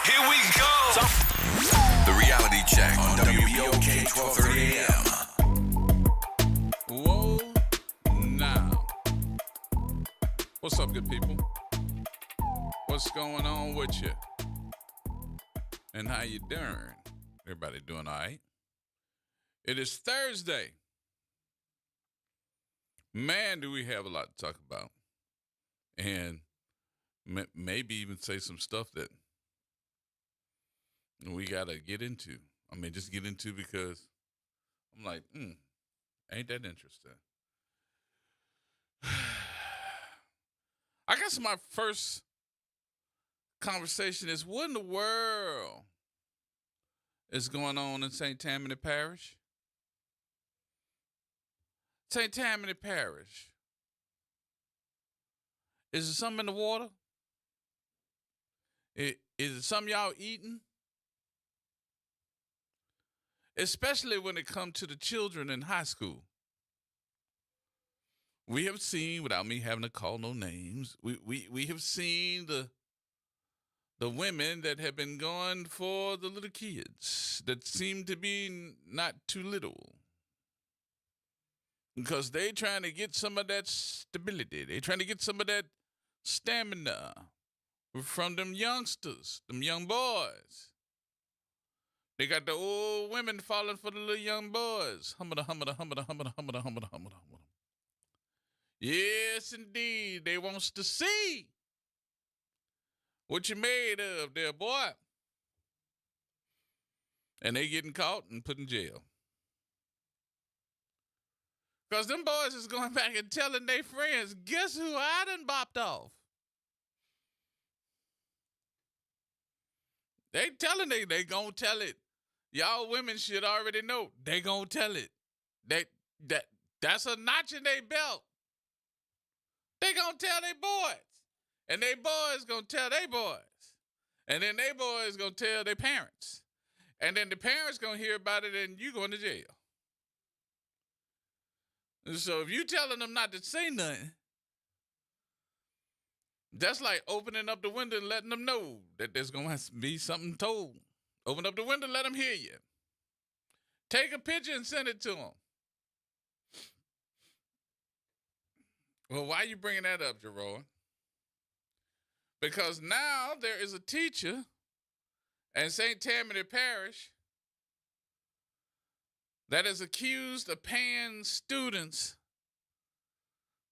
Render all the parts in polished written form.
Here we go. The reality check on WBOK 1230 AM. Whoa, now. What's up, good people? What's going on with you? And how you doing? Everybody doing all right? It is Thursday. Man, do we have a lot to talk about. And maybe even say some stuff that we got to get into. I mean, just get into because I'm like, ain't that interesting? I guess my first conversation is, what in the world is going on in St. Tammany Parish? St. Tammany Parish. Is there something in the water? Is it something y'all eating? Especially when it comes to the children in high school. We have seen, without me having to call no names, we have seen the women that have been going for the little kids that seem to be not too little. Because they trying to get some of that stability. They trying to get some of that stamina from them youngsters, them young boys. They got the old women falling for the little young boys. Hummada. Yes, indeed. They wants to see what you made of there, boy. And they getting caught and put in jail. Because them boys is going back and telling their friends, guess who I done bopped off? They telling they gonna tell it. Y'all women should already know. They gonna tell it. That's a notch in their belt. They gonna tell their boys. And they boys gonna tell their boys. And then they boys gonna tell their parents. And then the parents gonna hear about it and you going to jail. And so if you telling them not to say nothing, that's like opening up the window and letting them know that there's going to be something told. Open up the window, let them hear you. Take a picture and send it to them. Well, why are you bringing that up, Jerome? Because now there is a teacher in St. Tammany Parish that is accused of paying students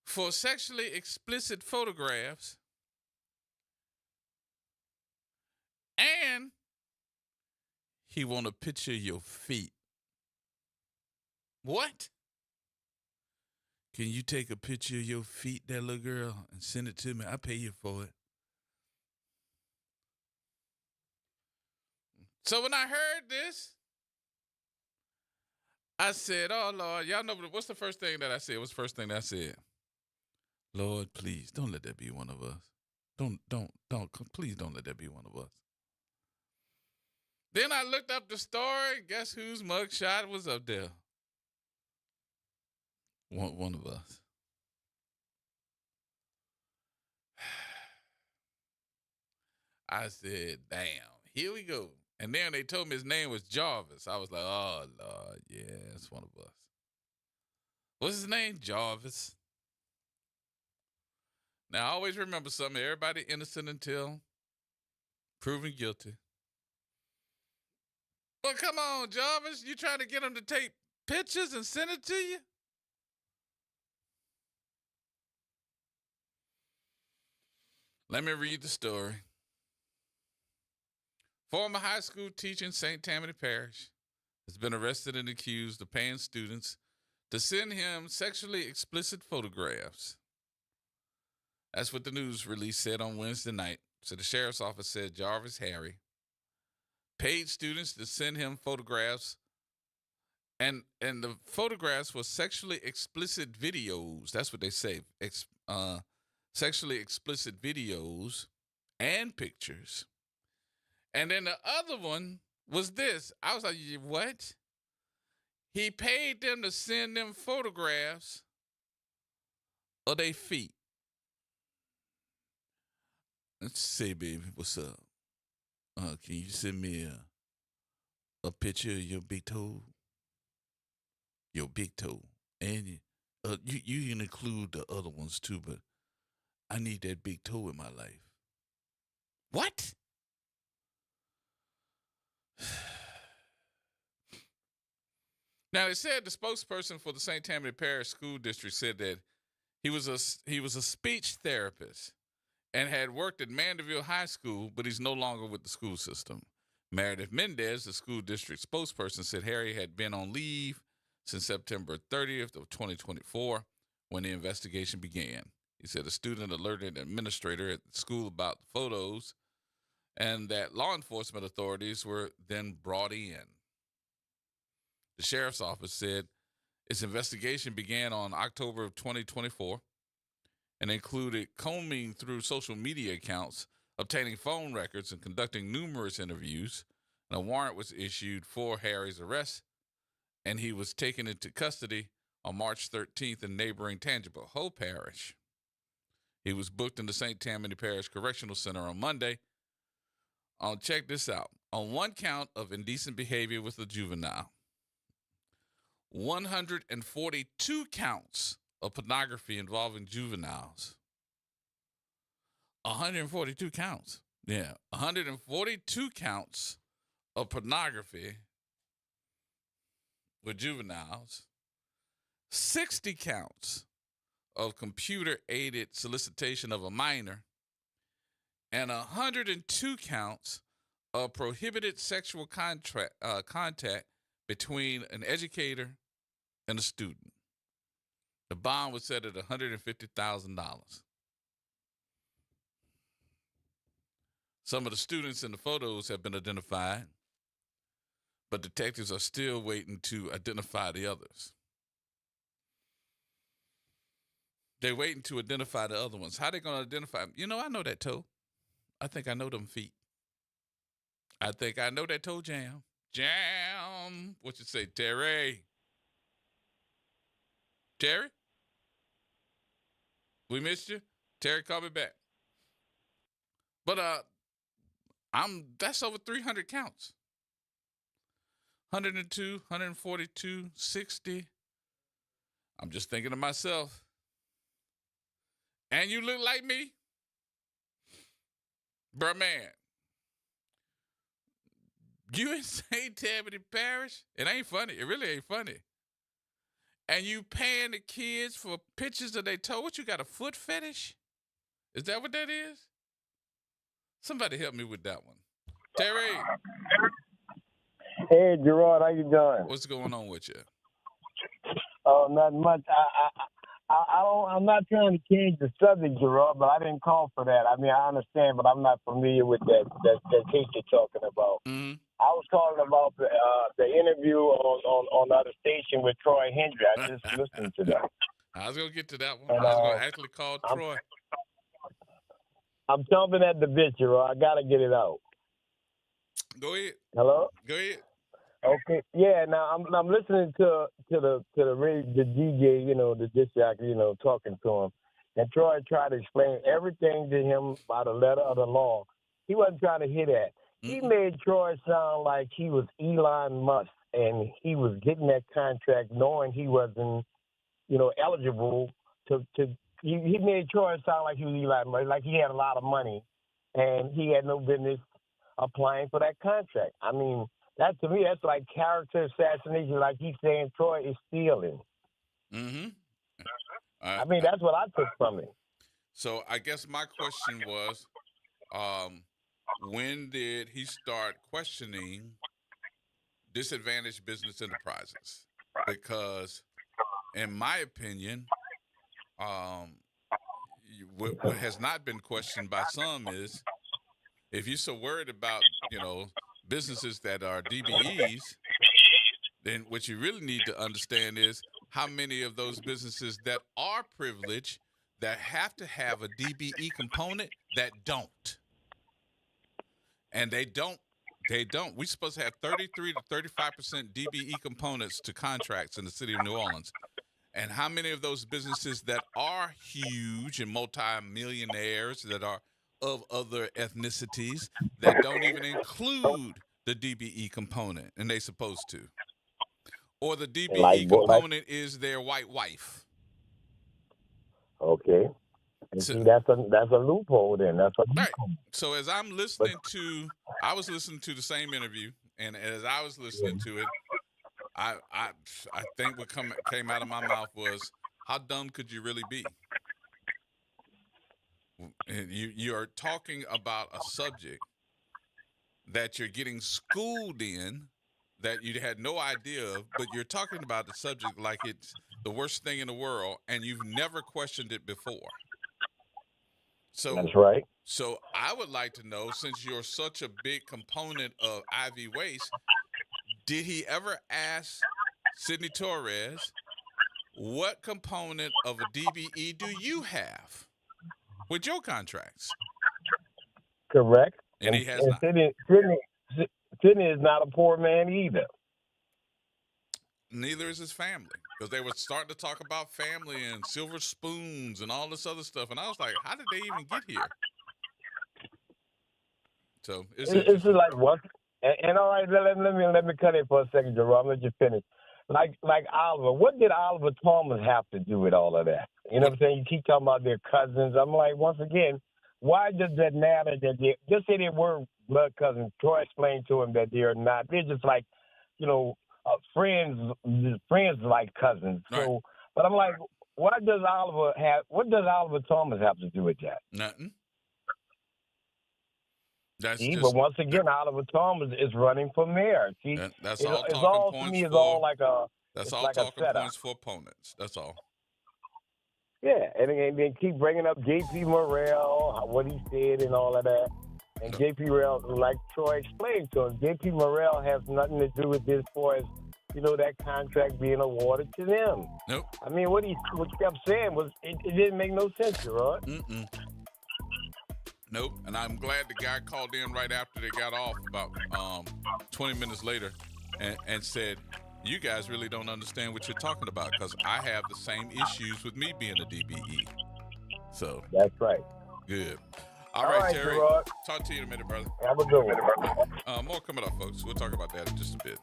for sexually explicit photographs and he want a picture of your feet. What? Can you take a picture of your feet, that little girl, and send it to me? I'll pay you for it. So when I heard this, I said, oh, Lord, y'all know what's the first thing that I said? What's the first thing that I said? Lord, please, don't let that be one of us. Please don't let that be one of us. Then I looked up the story. Guess whose mugshot was up there? One of us. I said, damn, here we go. And then they told me his name was Jarvis. I was like, oh, Lord, yeah, it's one of us. What's his name? Jarvis. Now, I always remember something. Everybody innocent until proven guilty. But come on, Jarvis. You trying to get him to take pictures and send it to you? Let me read the story. Former high school teacher in St. Tammany Parish has been arrested and accused of paying students to send him sexually explicit photographs. That's what the news release said on Wednesday night. So the sheriff's office said Jarvis Harry paid students to send him photographs, and the photographs were sexually explicit videos. That's what they say. Sexually explicit videos and pictures. And then the other one was this. I was like, what? He paid them to send them photographs of their feet. Let's see, baby. What's up? can you send me a picture of your big toe? Your big toe. And you can include the other ones too, but I need that big toe in my life. What? Now, they said the spokesperson for the St. Tammany Parish School District said that he was a speech therapist and had worked at Mandeville High School, but he's no longer with the school system. Meredith Mendez, the school district spokesperson, said Harry had been on leave since September 30th of 2024 when the investigation began. He said a student alerted an administrator at the school about the photos and that law enforcement authorities were then brought in. The sheriff's office said its investigation began on October of 2024 and included combing through social media accounts, obtaining phone records, and conducting numerous interviews. And a warrant was issued for Harry's arrest, and he was taken into custody on March 13th in neighboring Tangipahoa Ho Parish. He was booked in the St. Tammany Parish Correctional Center on Monday. Check this out. On one count of indecent behavior with a juvenile, 142 counts of pornography involving juveniles. 142 counts. Yeah, 142 counts of pornography with juveniles. 60 counts of computer-aided solicitation of a minor. And 102 counts of prohibited sexual contact between an educator and a student. The bond was set at $150,000. Some of the students in the photos have been identified, but detectives are still waiting to identify the others. They're waiting to identify the other ones. How are they going to identify them? You know, I know that toe. I think I know them feet. I think I know that toe jam. Jam. What you say, Terry? Terry? We missed you? Terry, call me back. But that's over 300 counts. 102, 142, 60. I'm just thinking to myself. And you look like me? Bruh, man. You in St. Tammany Parish? It ain't funny. It really ain't funny. And you paying the kids for pictures of their toe? What, you got a foot fetish? Is that what that is? Somebody help me with that one. Terry. Hey, Gerard, how you doing? What's going on with you? Oh, not much. I'm not trying to change the subject, Gerard, but I didn't call for that. I mean, I understand, but I'm not familiar with that case you're talking about. Mm-hmm. I was calling about the interview on the other station with Troy Hendry. I just listened to that. I was going to get to that one. And, I was going to actually call Troy. I'm jumping at the bit, Gerard. I got to get it out. Go ahead. Hello? Go ahead. Okay. Yeah. Now I'm listening to the DJ, the disc jockey, talking to him, and Troy tried to explain everything to him by the letter of the law. He wasn't trying to hit that. Mm-hmm. He made Troy sound like he was Elon Musk, and he was getting that contract knowing he wasn't, eligible to. He made Troy sound like he was Elon Musk, like he had a lot of money, and he had no business applying for that contract. I mean. That, to me, that's like character assassination, like he's saying Troy is stealing. Mm-hmm. I mean, that's what I took from it. So I guess my question was, when did he start questioning disadvantaged business enterprises? Because, in my opinion, what has not been questioned by some is, if you're so worried about, businesses that are DBEs, then what you really need to understand is how many of those businesses that are privileged that have to have a DBE component that don't. And they don't. We're supposed to have 33 to 35% DBE components to contracts in the city of New Orleans. And how many of those businesses that are huge and multi-millionaires that are of other ethnicities that don't even include the DBE component, and they supposed to. Or the DBE component is their white wife. Okay. And see, that's a loophole then. That's a loophole. Right. So as I'm listening I was listening to the same interview, and as I was listening to it, I think what came out of my mouth was, how dumb could you really be? And you are talking about a subject that you're getting schooled in that you had no idea of, but you're talking about the subject like it's the worst thing in the world, and you've never questioned it before. So that's right. So I would like to know, since you're such a big component of Ivy Waste, did he ever ask Sidney Torres, what component of a DBE do you have with your contracts? Correct. And he has not. Sidney is not a poor man either. Neither is his family, because they were starting to talk about family and silver spoons and all this other stuff, and I was like, how did they even get here? So it's like what? And all right, let me cut in for a second, Jerome. Let you finish. Like Oliver, what did Oliver Thomas have to do with all of that? You know what I'm saying? You keep talking about their cousins. I'm like, once again, why does that matter that they just say they were blood cousins? Troy explained to him that they're not. They're just like, friends like cousins. Right. So, but I'm like, what does Oliver Thomas have to do with that? Nothing. But once again, Oliver Thomas is running for mayor. See, that's all talking points. To me, it's all like a. That's all like talking points for opponents. That's all. Yeah, and then keep bringing up J.P. Morrell, what he said, and all of that. And J.P. Morrell, like Troy explained to him, J.P. Morrell has nothing to do with this, as far as that contract being awarded to them. Nope. I mean, what he kept saying was it didn't make no sense, right? Nope. And I'm glad the guy called in right after they got off, about 20 minutes later, and said, you guys really don't understand what you're talking about, because I have the same issues with me being a DBE. So that's right. Good. All right, Terry. Gerard. Talk to you in a minute, brother. Have a good one. More coming up, folks. We'll talk about that in just a bit.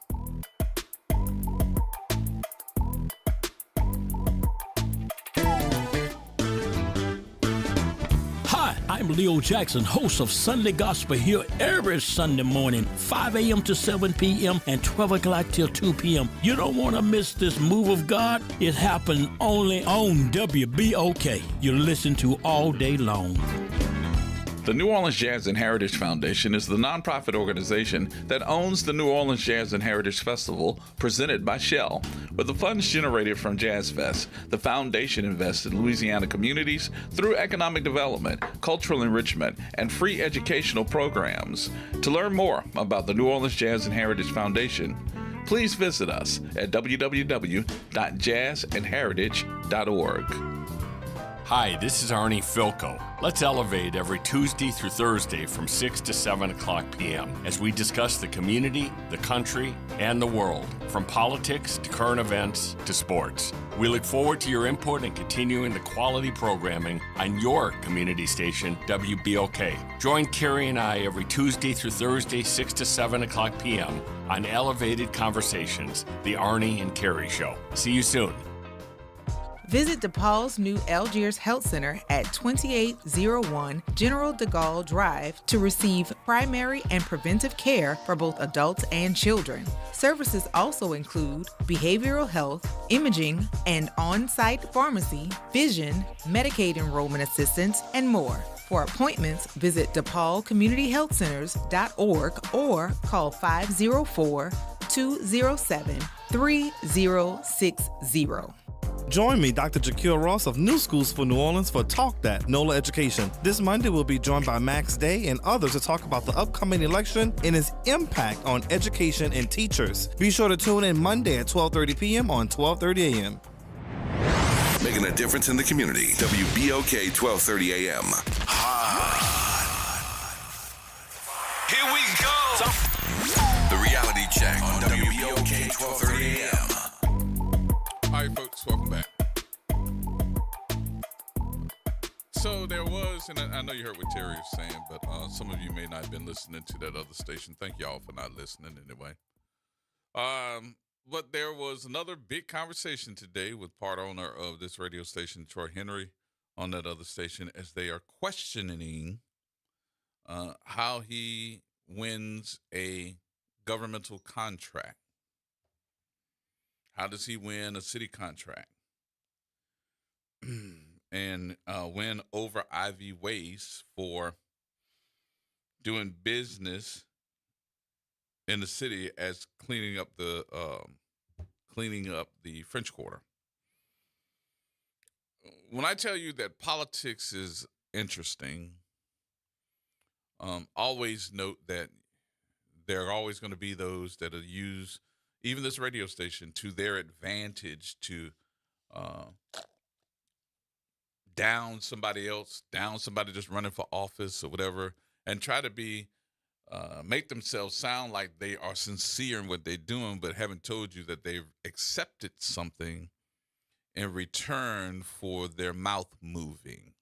I'm Leo Jackson, host of Sunday Gospel here every Sunday morning, 5 a.m. to 7 p.m. and 12 o'clock till 2 p.m. You don't want to miss this move of God. It happens only on WBOK. You listen to all day long. The New Orleans Jazz and Heritage Foundation is the nonprofit organization that owns the New Orleans Jazz and Heritage Festival, presented by Shell. With the funds generated from Jazz Fest, the foundation invests in Louisiana communities through economic development, cultural enrichment, and free educational programs. To learn more about the New Orleans Jazz and Heritage Foundation, please visit us at www.jazzandheritage.org. Hi, this is Arnie Filko. Let's Elevate every Tuesday through Thursday from 6 to 7 o'clock p.m. as we discuss the community, the country, and the world, from politics to current events to sports. We look forward to your input and continuing the quality programming on your community station, WBOK. Join Carrie and I every Tuesday through Thursday, 6 to 7 o'clock p.m. on Elevated Conversations, the Arnie and Carrie Show. See you soon. Visit DePaul's new Algiers Health Center at 2801 General de Gaulle Drive to receive primary and preventive care for both adults and children. Services also include behavioral health, imaging, and on-site pharmacy, vision, Medicaid enrollment assistance, and more. For appointments, visit DePaulCommunityHealthCenters.org or call 504-207-3060. Join me, Dr. Jaquil Ross of New Schools for New Orleans for Talk That, NOLA Education. This Monday, we'll be joined by Max Day and others to talk about the upcoming election and its impact on education and teachers. Be sure to tune in Monday at 12:30 p.m. on 12:30 a.m. Making a difference in the community. WBOK 12:30 a.m. Here we go. The reality check on WBOK 12:30 a.m. All right, folks, welcome back. So there was, and I know you heard what Terry was saying, but some of you may not have been listening to that other station. Thank y'all for not listening anyway. But there was another big conversation today with part owner of this radio station, Troy Henry, on that other station, as they are questioning how he wins a governmental contract. How does he win a city contract? And win over Ivy Waste for doing business in the city as cleaning up the French Quarter. When I tell you that politics is interesting, always note that there are always going to be those that will use even this radio station to their advantage to down somebody else, down somebody just running for office or whatever, and try to be make themselves sound like they are sincere in what they're doing, but haven't told you that they've accepted something in return for their mouth moving.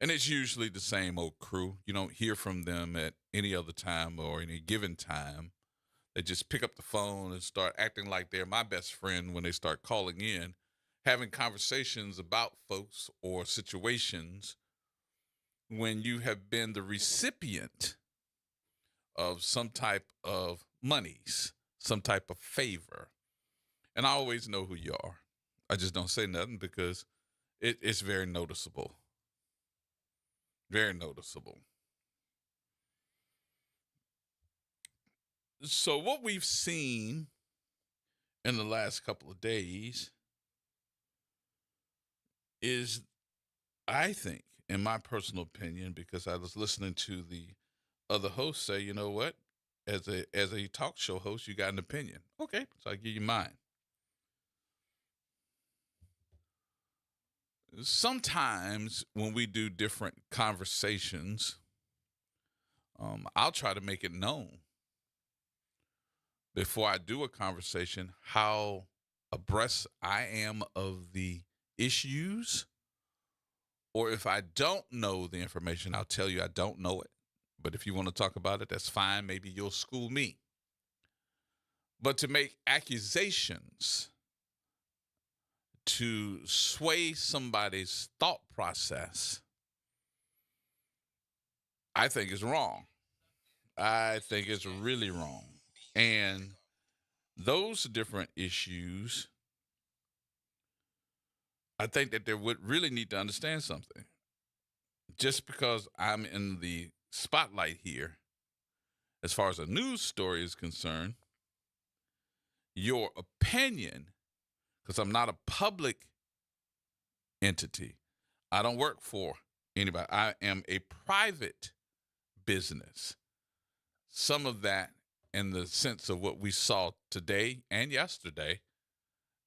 And it's usually the same old crew. You don't hear from them at any other time or any given time. They just pick up the phone and start acting like they're my best friend when they start calling in, having conversations about folks or situations when you have been the recipient of some type of monies, some type of favor. And I always know who you are. I just don't say nothing because it's very noticeable. Very noticeable. So what we've seen in the last couple of days is, I think, in my personal opinion, because I was listening to the other hosts say, you know what, as a talk show host, you got an opinion. Okay, so I give you mine. Sometimes when we do different conversations, I'll try to make it known before I do a conversation how abreast I am of the issues, or if I don't know the information, I'll tell you I don't know it. But if you want to talk about it, that's fine. Maybe you'll school me. But to make accusations to sway somebody's thought process, I think is wrong. I think it's really wrong. And those different issues, I think that they would really need to understand something. Just because I'm in the spotlight here, as far as a news story is concerned, your opinion, because I'm not a public entity. I don't work for anybody. I am a private business. Some of that, in the sense of what we saw today and yesterday,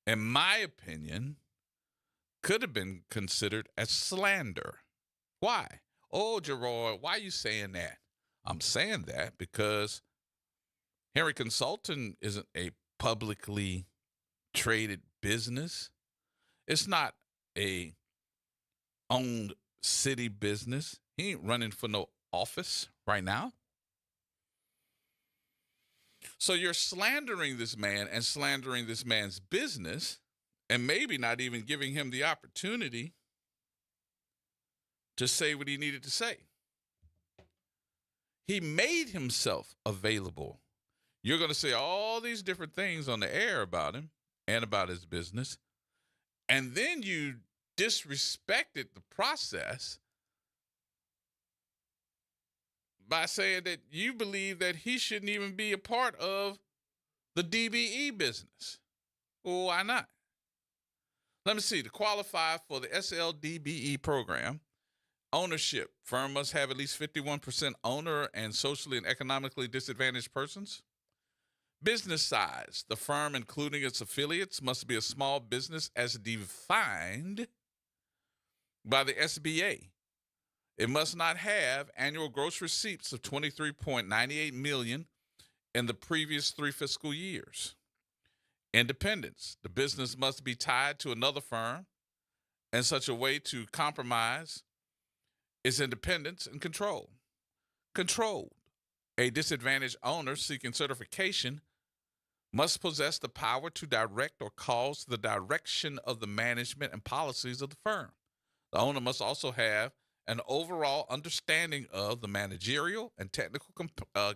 in my opinion, could have been considered as slander. Why? Oh, Gerard, why are you saying that? I'm saying that because Henry Consulting isn't a publicly traded business. It's not a owned city business. He ain't running for no office right now. So you're slandering this man and slandering this man's business, and maybe not even giving him the opportunity to say what he needed to say. He made himself available. You're going to say all these different things on the air about him and about his business, and then you disrespected the process by saying that you believe that he shouldn't even be a part of the DBE business. Well, why not? Let me see. To qualify for the SLDBE program, ownership, firm must have at least 51% owner and socially and economically disadvantaged persons. Business size, the firm, including its affiliates, must be a small business as defined by the SBA. It must not have annual gross receipts of $23.98 million in the previous 3 fiscal years. Independence, the business must be tied to another firm in such a way to compromise its independence and control. Controlled. A disadvantaged owner seeking certification must possess the power to direct or cause the direction of the management and policies of the firm. The owner must also have an overall understanding of the managerial and technical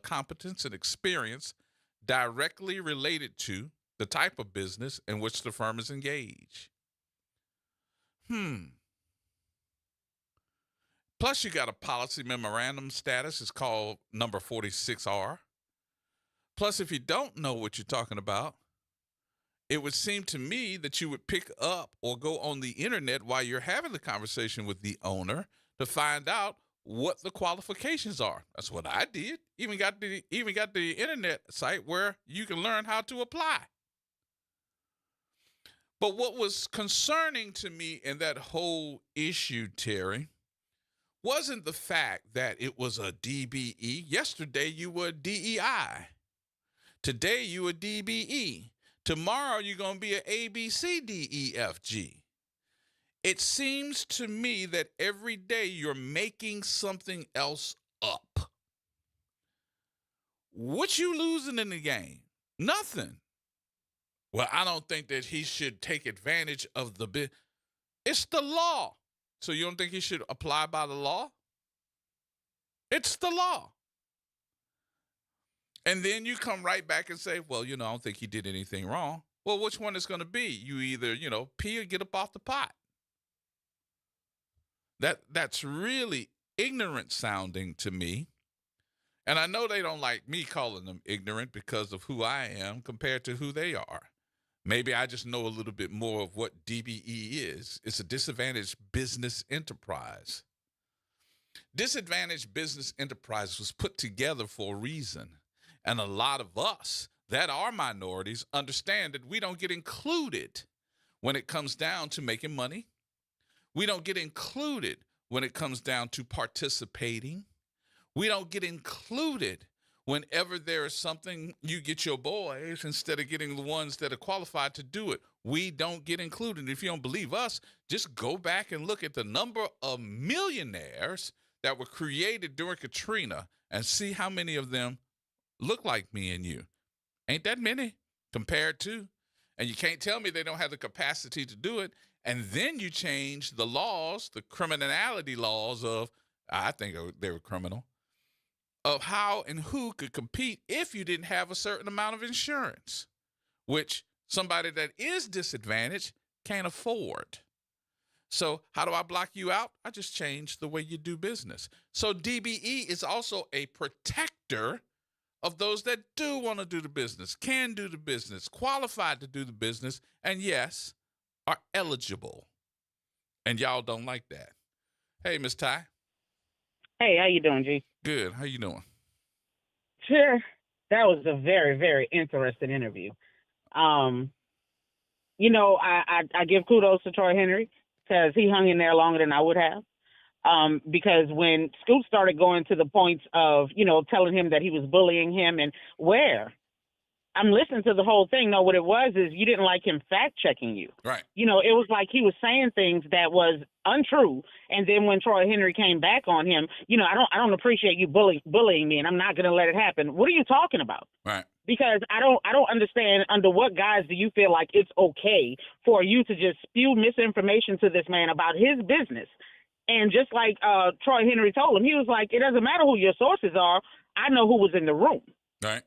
competence and experience directly related to the type of business in which the firm is engaged. Plus, you got a policy memorandum status. It's called number 46R. Plus, if you don't know what you're talking about, it would seem to me that you would pick up or go on the internet while you're having the conversation with the owner to find out what the qualifications are. That's what I did. Even got the internet site where you can learn how to apply. But what was concerning to me in that whole issue, Terry, wasn't the fact that it was a DBE. Yesterday you were a DEI. Today you a DBE. Tomorrow you're going to be an ABCDEFG. It seems to me that every day you're making something else up. What you losing in the game? Nothing. Well, I don't think that he should take advantage of the bit. It's the law. So you don't think he should apply by the law? It's the law. And then you come right back and say, well, I don't think he did anything wrong. Well, which one is going to be? You either, pee or get up off the pot. That's really ignorant sounding to me. And I know they don't like me calling them ignorant because of who I am compared to who they are. Maybe I just know a little bit more of what DBE is. It's a disadvantaged business enterprise. Disadvantaged business enterprise was put together for a reason. And a lot of us that are minorities understand that we don't get included when it comes down to making money. We don't get included when it comes down to participating. We don't get included whenever there is something, you get your boys instead of getting the ones that are qualified to do it. We don't get included. If you don't believe us, just go back and look at the number of millionaires that were created during Katrina and see how many of them look like me and you. Ain't that many compared to? And you can't tell me they don't have the capacity to do it. And then you change the laws, the criminality laws of, I think they were criminal, of how and who could compete if you didn't have a certain amount of insurance, which somebody that is disadvantaged can't afford. So how do I block you out? I just change the way you do business. So DBE is also a protector of those that do want to do the business, can do the business, qualified to do the business, and yes, are eligible. And y'all don't like that. Hey, Miss Ty. Hey, how you doing, G? Good. How you doing? Sure. That was a very, very interesting interview. I give kudos to Troy Henry because he hung in there longer than I would have. Because when Scoot started going to the points of, telling him that he was bullying him and where, I'm listening to the whole thing. No, what it was is you didn't like him fact checking you. Right. It was like he was saying things that was untrue. And then when Troy Henry came back on him, I don't appreciate you bullying me and I'm not going to let it happen. What are you talking about? Right. Because I don't understand under what guise do you feel like it's okay for you to just spew misinformation to this man about his business. And just like Troy Henry told him, he was like, it doesn't matter who your sources are. I know who was in the room. Right.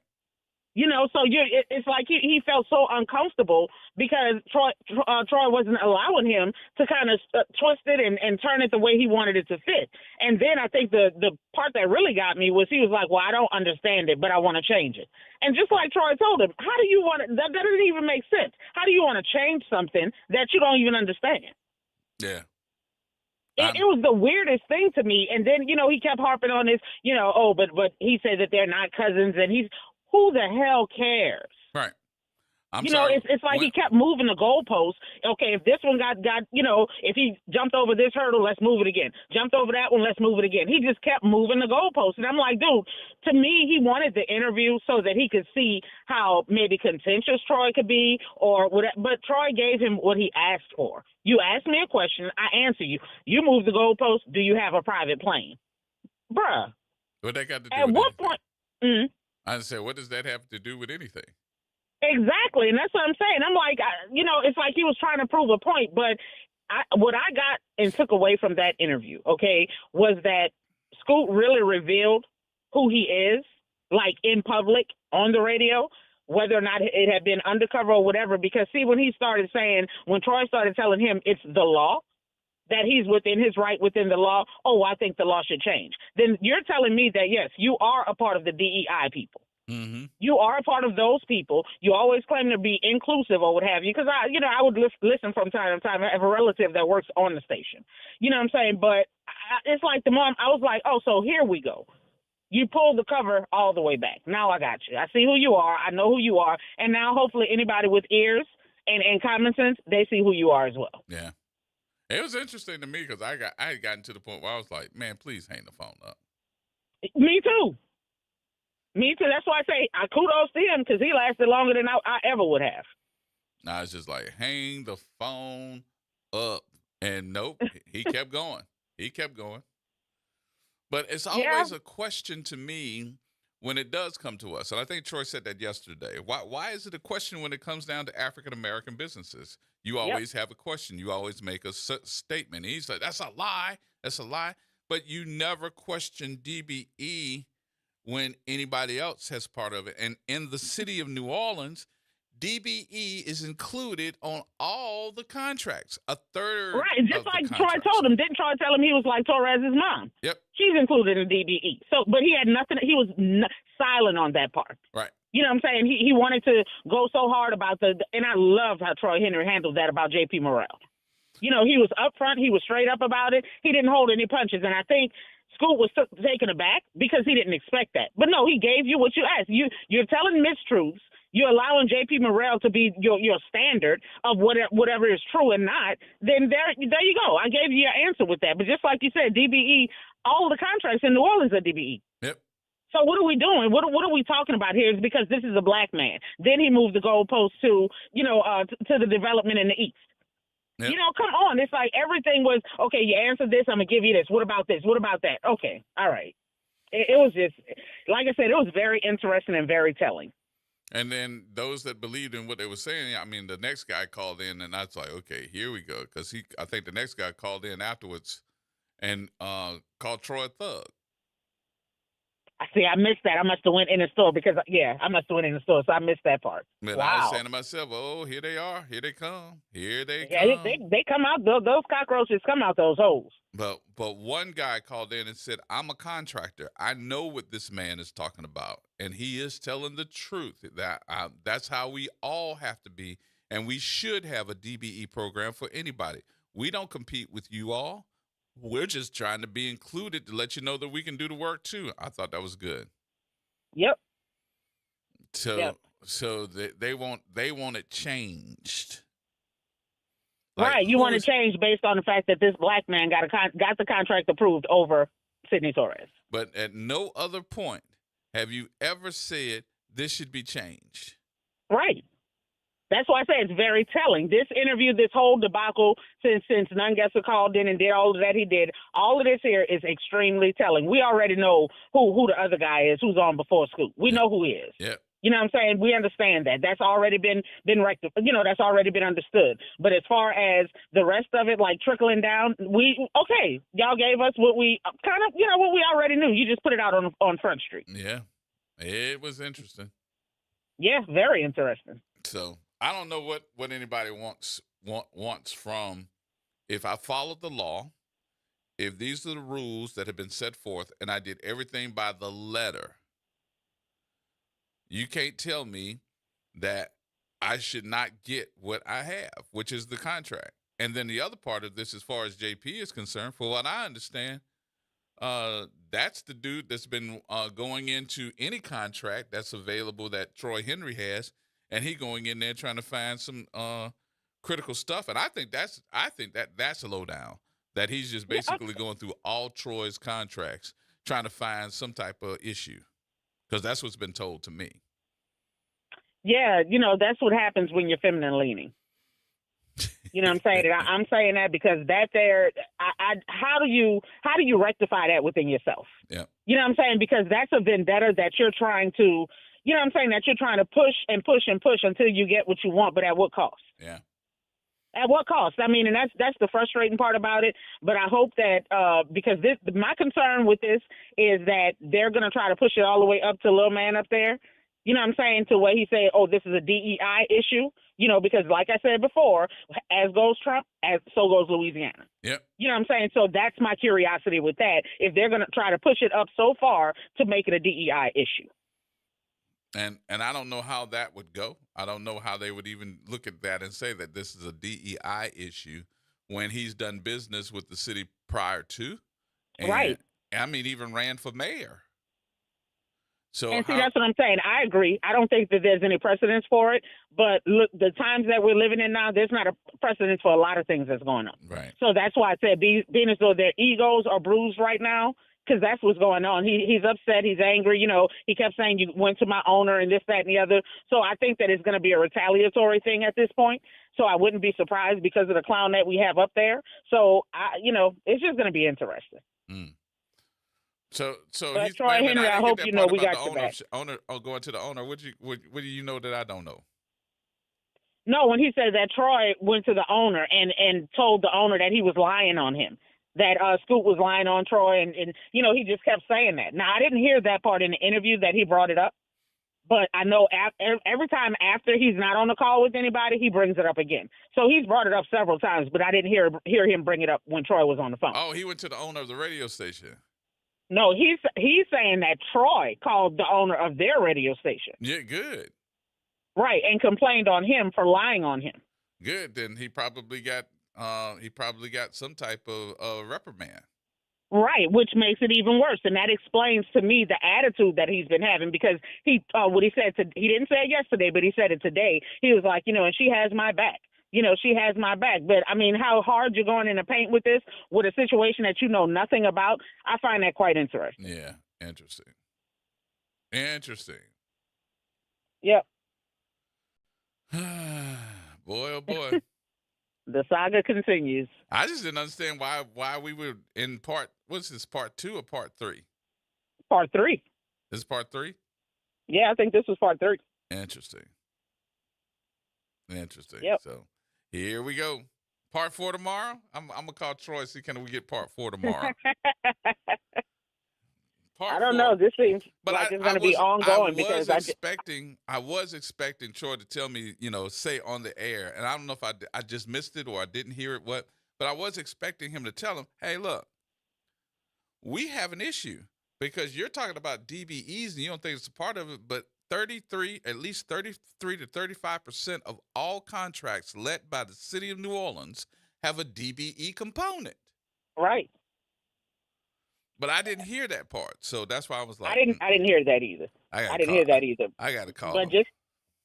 So it's like he felt so uncomfortable because Troy wasn't allowing him to kind of twist it and turn it the way he wanted it to fit. And then I think the part that really got me was he was like, well, I don't understand it, but I want to change it. And just like Troy told him, how do you want to, that doesn't even make sense. How do you want to change something that you don't even understand? Yeah. It was the weirdest thing to me. And then, he kept harping on this, but he said that they're not cousins and who the hell cares? Right. I'm You know, sorry. it's like he kept moving the goalposts. Okay, if this one got if he jumped over this hurdle, let's move it again. Jumped over that one, let's move it again. He just kept moving the goalposts. And I'm like, dude, to me, he wanted the interview so that he could see how maybe contentious Troy could be or whatever. But Troy gave him what he asked for. You asked me a question, I answer you. You move the goalpost, do you have a private plane? Bruh. What that got to do At with what anything? point? I said, what does that have to do with anything? Exactly, and that's what I'm saying. I'm like, it's like he was trying to prove a point, but what I got and took away from that interview, okay, was that Scoot really revealed who he is, like in public, on the radio, whether or not it had been undercover or whatever, because see, when Troy started telling him it's the law, that he's within his right within the law, I think the law should change. Then you're telling me that, yes, you are a part of the DEI people. Mm-hmm. You are a part of those people. You always claim to be inclusive or what have you. Because I would listen from time to time. I have a relative that works on the station. You know what I'm saying? But it's like the mom. I was like, oh, so here we go. You pulled the cover all the way back. Now I got you. I see who you are. I know who you are. And now hopefully anybody with ears and common sense, they see who you are as well. Yeah, it was interesting to me because I had gotten to the point where I was like, man, please hang the phone up. Me too. That's why I say kudos to him because he lasted longer than I ever would have. I was just like, hang the phone up. And nope, he kept going. But it's always a question to me when it does come to us. And I think Troy said that yesterday. Why is it a question when it comes down to African-American businesses? You always have a question. You always make a statement. He's like, that's a lie. That's a lie. But you never question DBE when anybody else has part of it. And in the city of New Orleans, DBE is included on all the contracts. A third. Right, just like Troy told him. Didn't Troy tell him he was like Torres's mom? Yep. She's included in DBE. So, but he had nothing. He was silent on that part. Right. You know what I'm saying? He wanted to go so hard about and I loved how Troy Henry handled that about J.P. Morrell. You know, he was upfront. He was straight up about it. He didn't hold any punches. And I think Scoot was taken aback because he didn't expect that. But no, he gave you what you asked. You're telling mistruths. You're allowing J.P. Morrell to be your standard of whatever is true and not. Then there you go. I gave you your answer with that. But just like you said, DBE, all the contracts in New Orleans are DBE. Yep. So what are we doing? What are we talking about here? Is because this is a black man. Then he moved the goalpost to to the development in the East. Yep. Come on. It's like everything was, okay, you answered this, I'm going to give you this. What about this? What about that? Okay, all right. It was just, like I said, it was very interesting and very telling. And then those that believed in what they were saying, I mean, the next guy called in, and I was like, okay, here we go. Because I think the next guy called in afterwards and called Troy a thug. See, I missed that. I must have went in the store because, I must have went in the store, so I missed that part. But wow. I was saying to myself, oh, here they are. Here they come. Here they come. Yeah, they come out. Those cockroaches come out those holes. But one guy called in and said, I'm a contractor. I know what this man is talking about. And he is telling the truth. That's how we all have to be. And we should have a DBE program for anybody. We don't compete with you all. We're just trying to be included to let you know that we can do the work too. I thought that was good. Yep. So they want it changed. Right. You want to change based on the fact that this black man got the contract approved over Sidney Torres. But at no other point have you ever said this should be changed. Right. That's why I say it's very telling. This interview, this whole debacle, since Nungesser called in and did all of that he did, all of this here is extremely telling. We already know who the other guy is, who's on before Scoop. We know who he is. Yeah. You know what I'm saying? We understand that. That's already been rectified. That's already been understood. But as far as the rest of it, like trickling down, y'all gave us what we kind of, what we already knew. You just put it out on Front Street. Yeah. It was interesting. Yeah, very interesting. So I don't know what anybody wants from, if I followed the law, if these are the rules that have been set forth and I did everything by the letter, you can't tell me that I should not get what I have, which is the contract. And then the other part of this, as far as JP is concerned, for what I understand, that's the dude that's been going into any contract that's available that Troy Henry has and he going in there trying to find some critical stuff. And I think that's a lowdown, that he's just basically going through all Troy's contracts trying to find some type of issue, because that's what's been told to me. Yeah, that's what happens when you're feminine leaning. You know what I'm saying? I'm saying that because how do you rectify that within yourself? Yeah. You know what I'm saying? Because that's a vendetta that you're trying to, you know what I'm saying, that you're trying to push and push and push until you get what you want, but at what cost? Yeah. At what cost? I mean, and that's the frustrating part about it. But I hope that because my concern with this is that they're going to try to push it all the way up to Lil Man up there. You know what I'm saying? To where he say, oh, this is a DEI issue, because like I said before, as goes Trump, so goes Louisiana. Yep. You know what I'm saying? So that's my curiosity with that, if they're going to try to push it up so far to make it a DEI issue. And I don't know how that would go. I don't know how they would even look at that and say that this is a DEI issue when he's done business with the city prior to. And, right. I mean, even ran for mayor. So and see, that's what I'm saying. I agree. I don't think that there's any precedence for it. But look, the times that we're living in now, there's not a precedence for a lot of things that's going on. Right. So that's why I said being as though their egos are bruised right now, because that's what's going on. He's upset. He's angry. He kept saying you went to my owner and this, that, and the other. So I think that it's going to be a retaliatory thing at this point. So I wouldn't be surprised because of the clown that we have up there. So, it's just going to be interesting. Mm. So but he's Troy Henry, I hope you know we got your back. Going to the owner. What do you know that I don't know? No, when he said that Troy went to the owner and told the owner that he was lying on him, that Scoop was lying on Troy, and he just kept saying that. Now, I didn't hear that part in the interview that he brought it up, but I know every time after he's not on the call with anybody, he brings it up again. So he's brought it up several times, but I didn't hear him bring it up when Troy was on the phone. Oh, he went to the owner of the radio station. No, he's saying that Troy called the owner of their radio station. Yeah, good. Right, and complained on him for lying on him. Good. Then he probably got some type of reprimand. Right, which makes it even worse, and that explains to me the attitude that he's been having, because he didn't say it yesterday, but he said it today. He was like, and she has my back. She has my back. But, I mean, how hard you're going in the paint with this, with a situation that you know nothing about, I find that quite interesting. Yeah, interesting. Interesting. Yep. Boy, oh, boy. The saga continues. I just didn't understand why we were in what's this, part 2 or part 3? Part 3. This is part 3? Yeah, I think this was part 3. Interesting. Yep. So here we go. Part 4 tomorrow. I'm gonna call Troy, see can we get part 4 tomorrow. I don't know. This seems like it's going to be ongoing because I was expecting Troy to tell me, say on the air, and I don't know if I just missed it or I didn't hear it. But I was expecting him to tell him, hey, look, we have an issue because you're talking about DBEs and you don't think it's a part of it, but at least 33 to 35% of all contracts let by the city of New Orleans have a DBE component. Right. But I didn't hear that part, so that's why I was like, I didn't hear that either. I didn't hear that either. I got to call but him.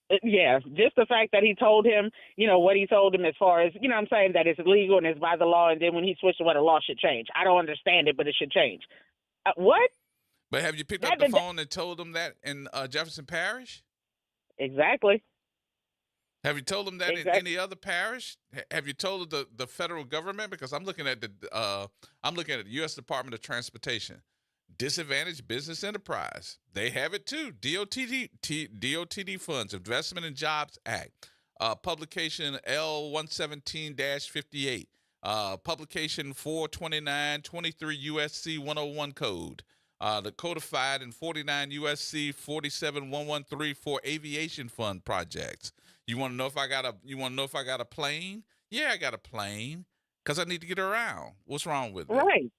Just the fact that he told him, what he told him as far as, I'm saying that it's illegal and it's by the law, and then when he switched to what the law should change. I don't understand it, but it should change. What? But have you picked up the phone and told them that in Jefferson Parish? Exactly. Have you told them that in any other parish? Have you told the federal government? Because I'm looking at the U.S. Department of Transportation, Disadvantaged Business Enterprise. They have it too. DOTD funds, Investment and Jobs Act, publication L117-58, publication 429-23 USC 101 code. The codified in 49 USC 47113 for aviation fund projects. You want to know if I got a plane? Yeah, I got a plane because I need to get around. What's wrong with it? Right.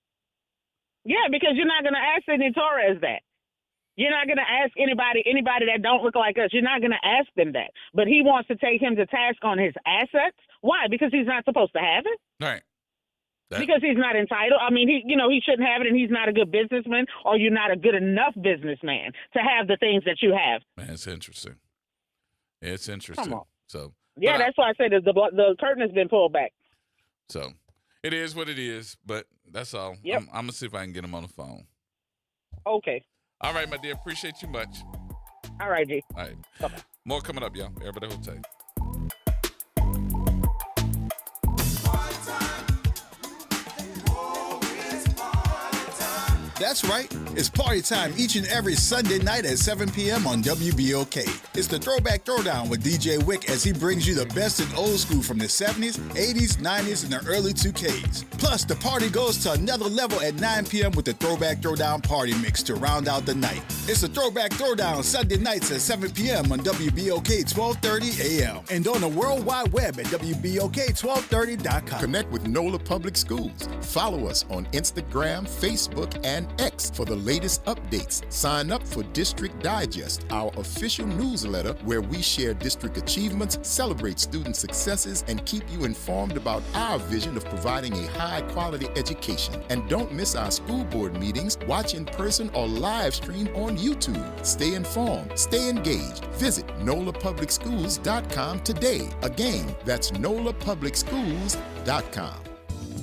Yeah, because you're not going to ask Sidney Torres that. You're not going to ask anybody that don't look like us. You're not going to ask them that. But he wants to take him to task on his assets. Why? Because he's not supposed to have it. Right. Because he's not entitled. I mean, he shouldn't have it, and he's not a good businessman, or you're not a good enough businessman to have the things that you have. Man, it's interesting. It's interesting. Come on. So Yeah, that's why I said the curtain has been pulled back. So it is what it is, but that's all. Yep. I'm going to see if I can get him on the phone. Okay. All right, my dear. Appreciate you much. All right, G. All right. Bye-bye. More coming up, y'all. Everybody hold tight. That's right. It's party time each and every Sunday night at 7 p.m. on WBOK. It's the Throwback Throwdown with DJ Wick as he brings you the best in old school from the 70s, 80s, 90s, and the early 2Ks. Plus, the party goes to another level at 9 p.m. with the Throwback Throwdown Party Mix to round out the night. It's the Throwback Throwdown Sunday nights at 7 p.m. on WBOK 1230 a.m. and on the World Wide Web at WBOK1230.com. Connect with NOLA Public Schools. Follow us on Instagram, Facebook, and X for the latest updates. Sign up for District Digest, our official newsletter where we share district achievements, celebrate student successes, and keep you informed about our vision of providing a high-quality education. And don't miss our school board meetings. Watch in person or live stream on YouTube. Stay informed, stay engaged. Visit NOLAPublicSchools.com today. Again, that's NOLAPublicSchools.com.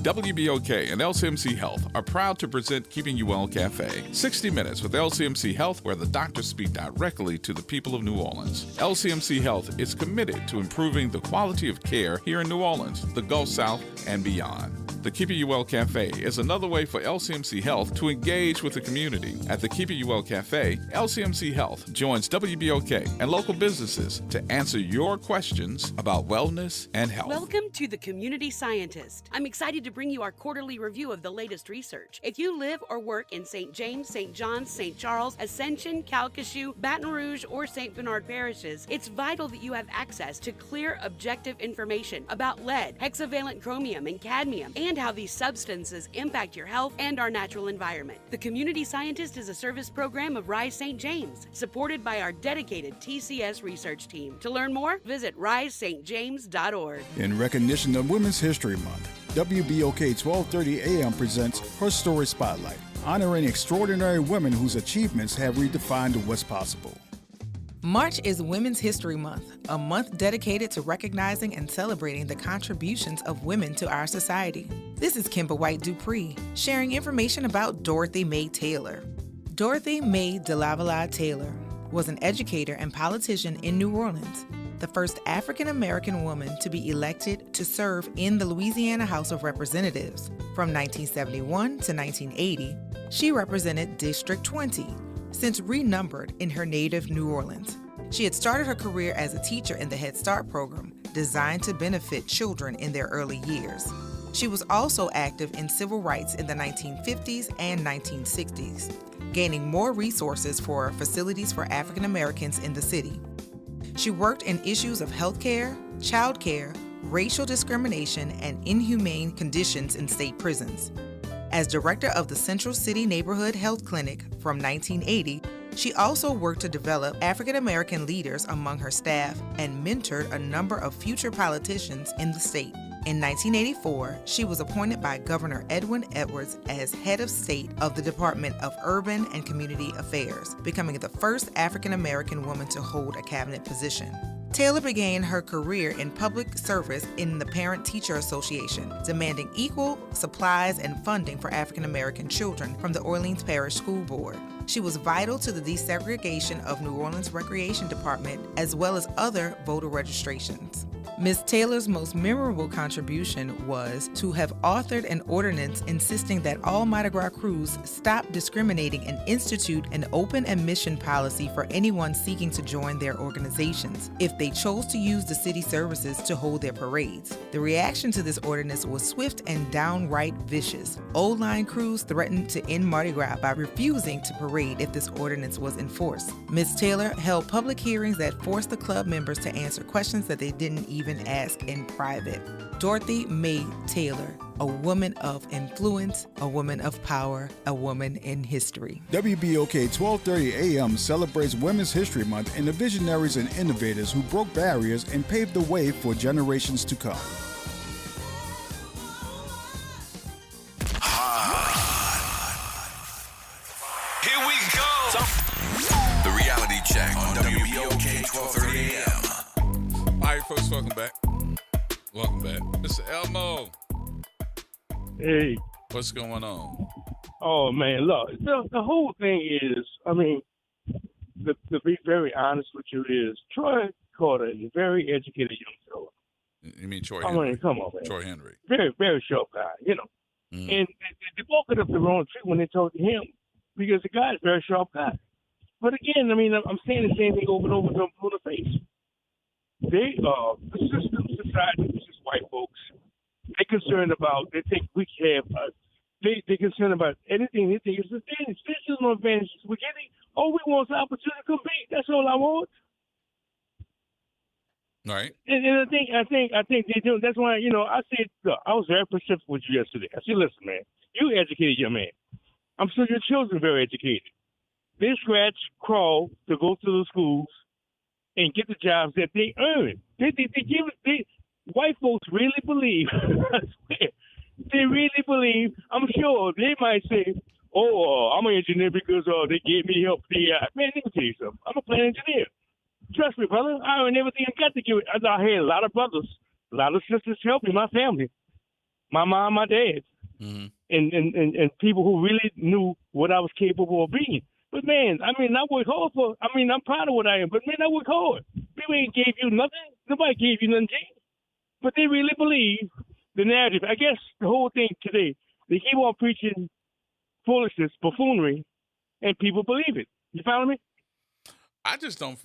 WBOK and LCMC Health are proud to present Keeping You Well Cafe. 60 Minutes with LCMC Health, where the doctors speak directly to the people of New Orleans. LCMC Health is committed to improving the quality of care here in New Orleans, the Gulf South, and beyond. The Keeping You Well Cafe is another way for LCMC Health to engage with the community. At the Keeping You Well Cafe, LCMC Health joins WBOK and local businesses to answer your questions about wellness and health. Welcome to The Community Scientist. I'm excited to bring you our quarterly review of the latest research. If you live or work in St. James, St. John's, St. Charles, Ascension, Calcasieu, Baton Rouge, or St. Bernard parishes, it's vital that you have access to clear, objective information about lead, hexavalent chromium, and cadmium, and how these substances impact your health and our natural environment. The Community Scientist is a service program of Rise St. James, supported by our dedicated TCS research team. To learn more, visit risestjames.org. In recognition of Women's History Month, WBOK 1230 AM presents Her Story Spotlight, honoring extraordinary women whose achievements have redefined what's possible. March is Women's History Month, a month dedicated to recognizing and celebrating the contributions of women to our society. This is Kimber White Dupree, sharing information about Dorothy May Taylor. Dorothy May de Lavalade Taylor was an educator and politician in New Orleans, the first African-American woman to be elected to serve in the Louisiana House of Representatives. From 1971 to 1980, she represented District 20, since renumbered in her native New Orleans. She had started her career as a teacher in the Head Start program, designed to benefit children in their early years. She was also active in civil rights in the 1950s and 1960s, gaining more resources for facilities for African Americans in the city. She worked in issues of healthcare, childcare, racial discrimination, and inhumane conditions in state prisons. As director of the Central City Neighborhood Health Clinic from 1980, she also worked to develop African American leaders among her staff and mentored a number of future politicians in the state. In 1984, she was appointed by Governor Edwin Edwards as head of state of the Department of Urban and Community Affairs, becoming the first African American woman to hold a cabinet position. Taylor began her career in public service in the Parent-Teacher Association, demanding equal supplies and funding for African American children from the Orleans Parish School Board. She was vital to the desegregation of New Orleans Recreation Department, as well as other voter registrations. Ms. Taylor's most memorable contribution was to have authored an ordinance insisting that all Mardi Gras crews stop discriminating and institute an open admission policy for anyone seeking to join their organizations if they chose to use the city services to hold their parades. The reaction to this ordinance was swift and downright vicious. Old Line crews threatened to end Mardi Gras by refusing to parade if this ordinance was enforced. Ms. Taylor held public hearings that forced the club members to answer questions that they didn't even ask in private. Dorothy May Taylor, a woman of influence, a woman of power, a woman in history. WBOK 1230 AM celebrates Women's History Month and the visionaries and innovators who broke barriers and paved the way for generations to come. Here we go. The reality check on WBOK 1230 AM. folks. Welcome back. Welcome back. Mr. Elmo. Hey. What's going on? Oh, man, look, the whole thing is, I mean, to be very honest with you is, Troy Carter is a very educated young fellow. You mean Troy I Henry? mean, come on, man. Troy Henry. Very, very sharp guy, you know. And they walk it up the wrong tree when they talk to him because the guy is a very sharp guy. But again, I mean, I'm saying the same thing over and over to them in the face. They are the system, society, which is white folks. They're concerned about, they think we have, they're concerned about anything. They think it's advantage. This is no advantage. We're getting, all we want is an opportunity to compete. That's all I want. Right. And I think they do. That's why, you know, I said, look, I was very perceptive with you yesterday. I said, listen, man, you educated young man. I'm sure your children are very educated. They scratch, crawl to go to the schools and get the jobs that they earn. White folks really believe, I swear, they really believe, I'm sure they might say, oh, I'm an engineer because they gave me help. Man, let me tell you something. I'm a plant engineer. Trust me, brother. I earned everything I got to give it. I had a lot of brothers, a lot of sisters helping my family, my mom, my dad, and people who really knew what I was capable of being. But, man, I mean, I work hard I'm proud of what I am, but, man, I work hard. People ain't gave you nothing. Nobody gave you nothing, James. But they really believe the narrative. I guess the whole thing today, they keep on preaching foolishness, buffoonery, and people believe it. You follow me? I just don't.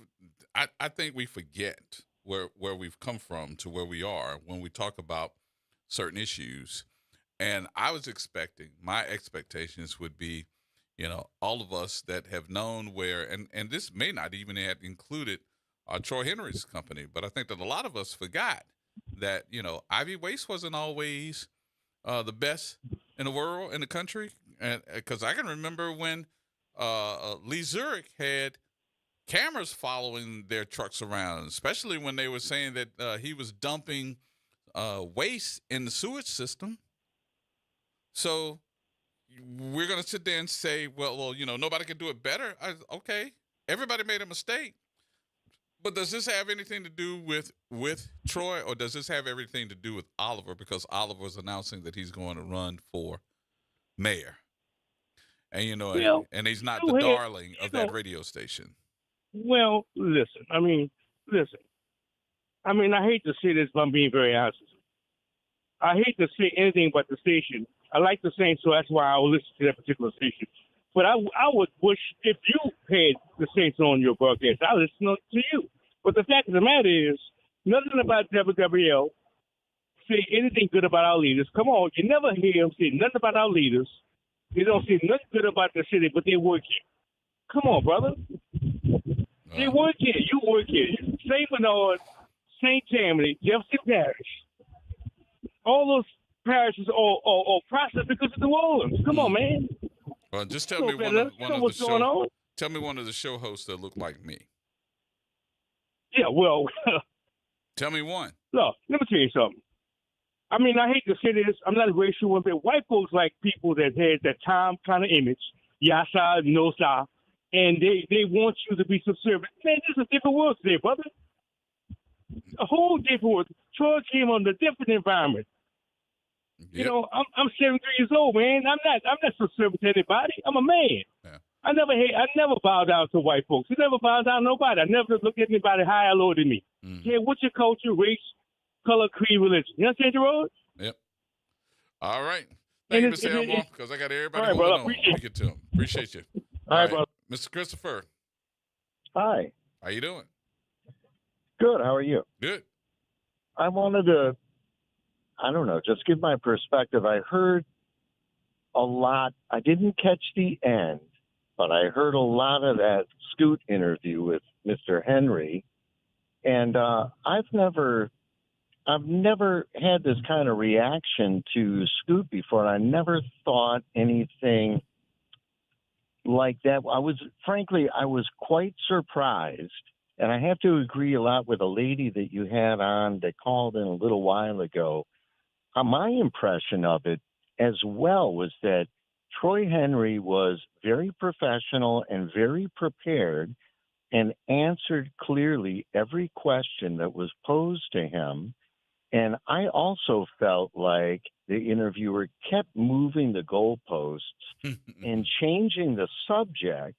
I think we forget where we've come from to where we are when we talk about certain issues. And I was expecting, my expectations would be, you know, all of us that have known where, and this may not even have included Troy Henry's company, but I think that a lot of us forgot that, you know, Ivy Waste wasn't always the best in the world, in the country. And because I can remember when Lee Zurich had cameras following their trucks around, especially when they were saying that he was dumping waste in the sewage system. So we're going to sit there and say, well, you know, nobody can do it better. Okay, everybody made a mistake. But does this have anything to do with Troy, or does this have everything to do with Oliver? Because Oliver was announcing that he's going to run for mayor. And, you know, and he's not the darling of that radio station. Well, listen. I hate to say this, but I'm being very honest with you. I hate to say anything but the station. I like the Saints, so that's why I will listen to that particular station. But I would wish if you had the Saints on your broadcast, I would listen to you. But the fact of the matter is, nothing about WWL say anything good about our leaders. Come on, you never hear them say nothing about our leaders. They don't say nothing good about the city, but they work here. Come on, brother. They work here. You work here. St. Bernard, St. Tammany, Jefferson Parish. All those parishes are prosperous because of New Orleans. Come on, man. Well, just tell me one of the show hosts that look like me. Yeah, well. Tell me one. Look, let me tell you something. I mean, I hate to say this. I'm not a racial one, but white folks like people that had that Tom kind of image. Yasa, no sa. And they want you to be subservient. Man, this is a different world today, brother. A whole different world. Troy came on a different environment. Yep. You know, I'm 73 years old, man. I'm not subservient to anybody. I'm a man. Yeah. I never bow down to white folks. I never bow down to nobody. I never look at anybody higher or lower than me. Yeah, what's your culture, race, color, creed, religion? You understand, Gerard? Yep. All right. Thank you, Mr. Elmore, because I got everybody holding on. Get to him. Appreciate you. All right, brother. Mr. Christopher. Hi. How you doing? Good. How are you? Good. I wanted to, I don't know, just give my perspective. I heard a lot. I didn't catch the end, but I heard a lot of that Scoot interview with Mr. Henry. And I've never had this kind of reaction to Scoot before. I never thought anything like that. I was quite surprised. And I have to agree a lot with a lady that you had on that called in a little while ago. My impression of it as well was that Troy Henry was very professional and very prepared and answered clearly every question that was posed to him. And I also felt like the interviewer kept moving the goalposts and changing the subject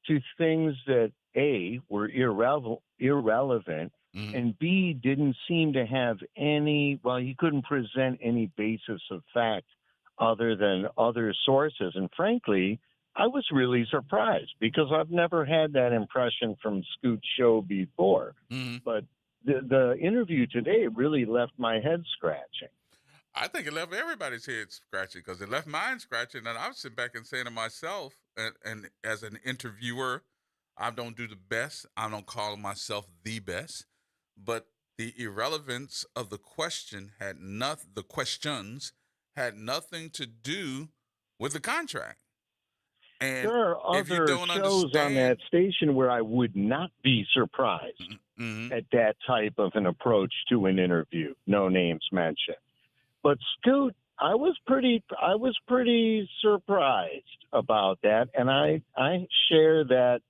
to things that, A, were irrelevant, and B, didn't seem to have any, well, he couldn't present any basis of fact other than other sources. And frankly, I was really surprised because I've never had that impression from Scoot's show before. But the interview today really left my head scratching. I think it left everybody's head scratching because it left mine scratching. And I was sitting back and saying to myself, and as an interviewer, I don't do the best. I don't call myself the best. But the irrelevance of the question the questions had nothing to do with the contract. And there are other shows on that station where I would not be surprised at that type of an approach to an interview. No names mentioned. But Scoot, I was pretty surprised about that, and I share that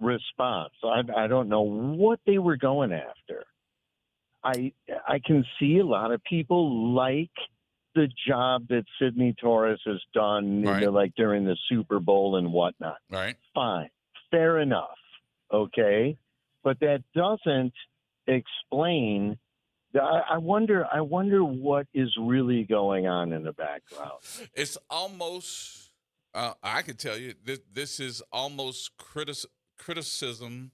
response. I don't know what they were going after. I can see a lot of people like the job that Sidney Torres has done, like during the Super Bowl and whatnot. Right. Fine. Fair enough. Okay. But that doesn't explain. I wonder what is really going on in the background. It's almost, I can tell you, this is almost criticism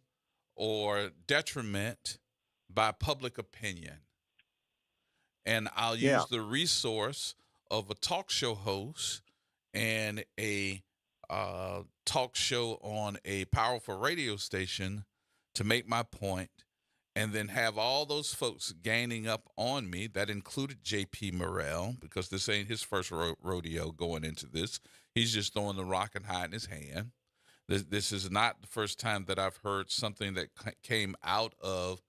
or detriment by public opinion. And I'll use the resource of a talk show host and a talk show on a powerful radio station to make my point, and then have all those folks gaining up on me. That included J.P. Morrell, because this ain't his first rodeo going into this. He's just throwing the rock and hiding his hand. This is not the first time that I've heard something that came out of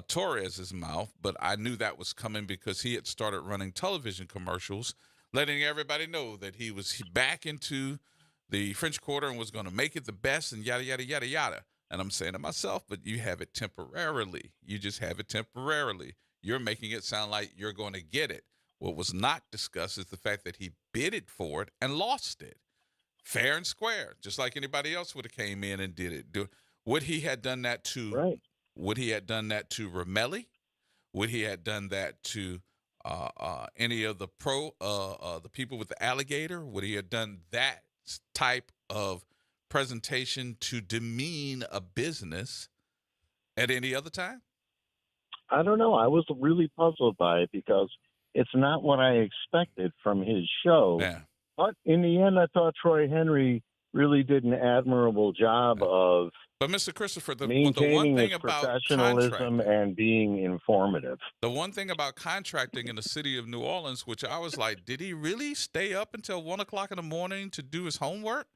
Torres's mouth, but I knew that was coming because he had started running television commercials, letting everybody know that he was back into the French Quarter and was going to make it the best and yada, yada, yada, yada. And I'm saying to myself, but you have it temporarily. You just have it temporarily. You're making it sound like you're going to get it. What was not discussed is the fact that he bidded for it and lost it. Fair and square, just like anybody else would have came in and did it. Would he have done that to? Right. Would he have done that to Ramelli? Would he have done that to any of the the people with the alligator? Would he have done that type of presentation to demean a business at any other time? I don't know. I was really puzzled by it because it's not what I expected from his show. Yeah. But in the end, I thought Troy Henry really did an admirable job of But Mr. Christopher, the maintaining one thing his about professionalism and being informative. The one thing about contracting in the city of New Orleans, which I was like, did he really stay up until 1 o'clock in the morning to do his homework?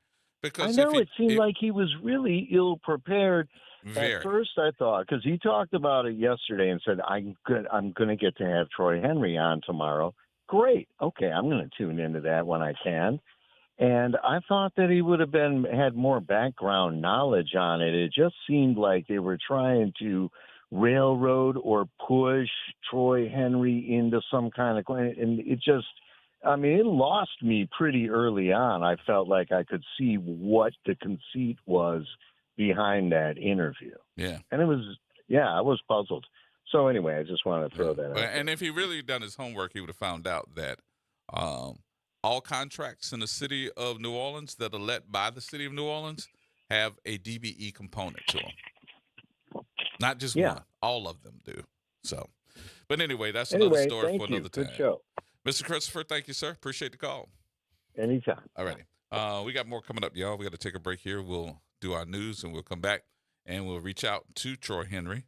Because I know it seemed like he was really ill prepared. At first, I thought, because he talked about it yesterday and said, I'm going to get to have Troy Henry on tomorrow. Great. Okay, I'm going to tune into that when I can. And I thought that he would have had more background knowledge on it. It just seemed like they were trying to railroad or push Troy Henry into some kind of, and it just, I mean, it lost me pretty early on. I felt like I could see what the conceit was behind that interview. Yeah. And it was, I was puzzled. So anyway, I just wanted to throw that out. And if he really done his homework, he would have found out that all contracts in the city of New Orleans that are let by the city of New Orleans have a DBE component to them. Not just one. All of them do. So, but anyway, that's another story for another time. Good show. Mr. Christopher, thank you, sir. Appreciate the call. Anytime. All righty. We got more coming up, y'all. We got to take a break here. We'll do our news and we'll come back and we'll reach out to Troy Henry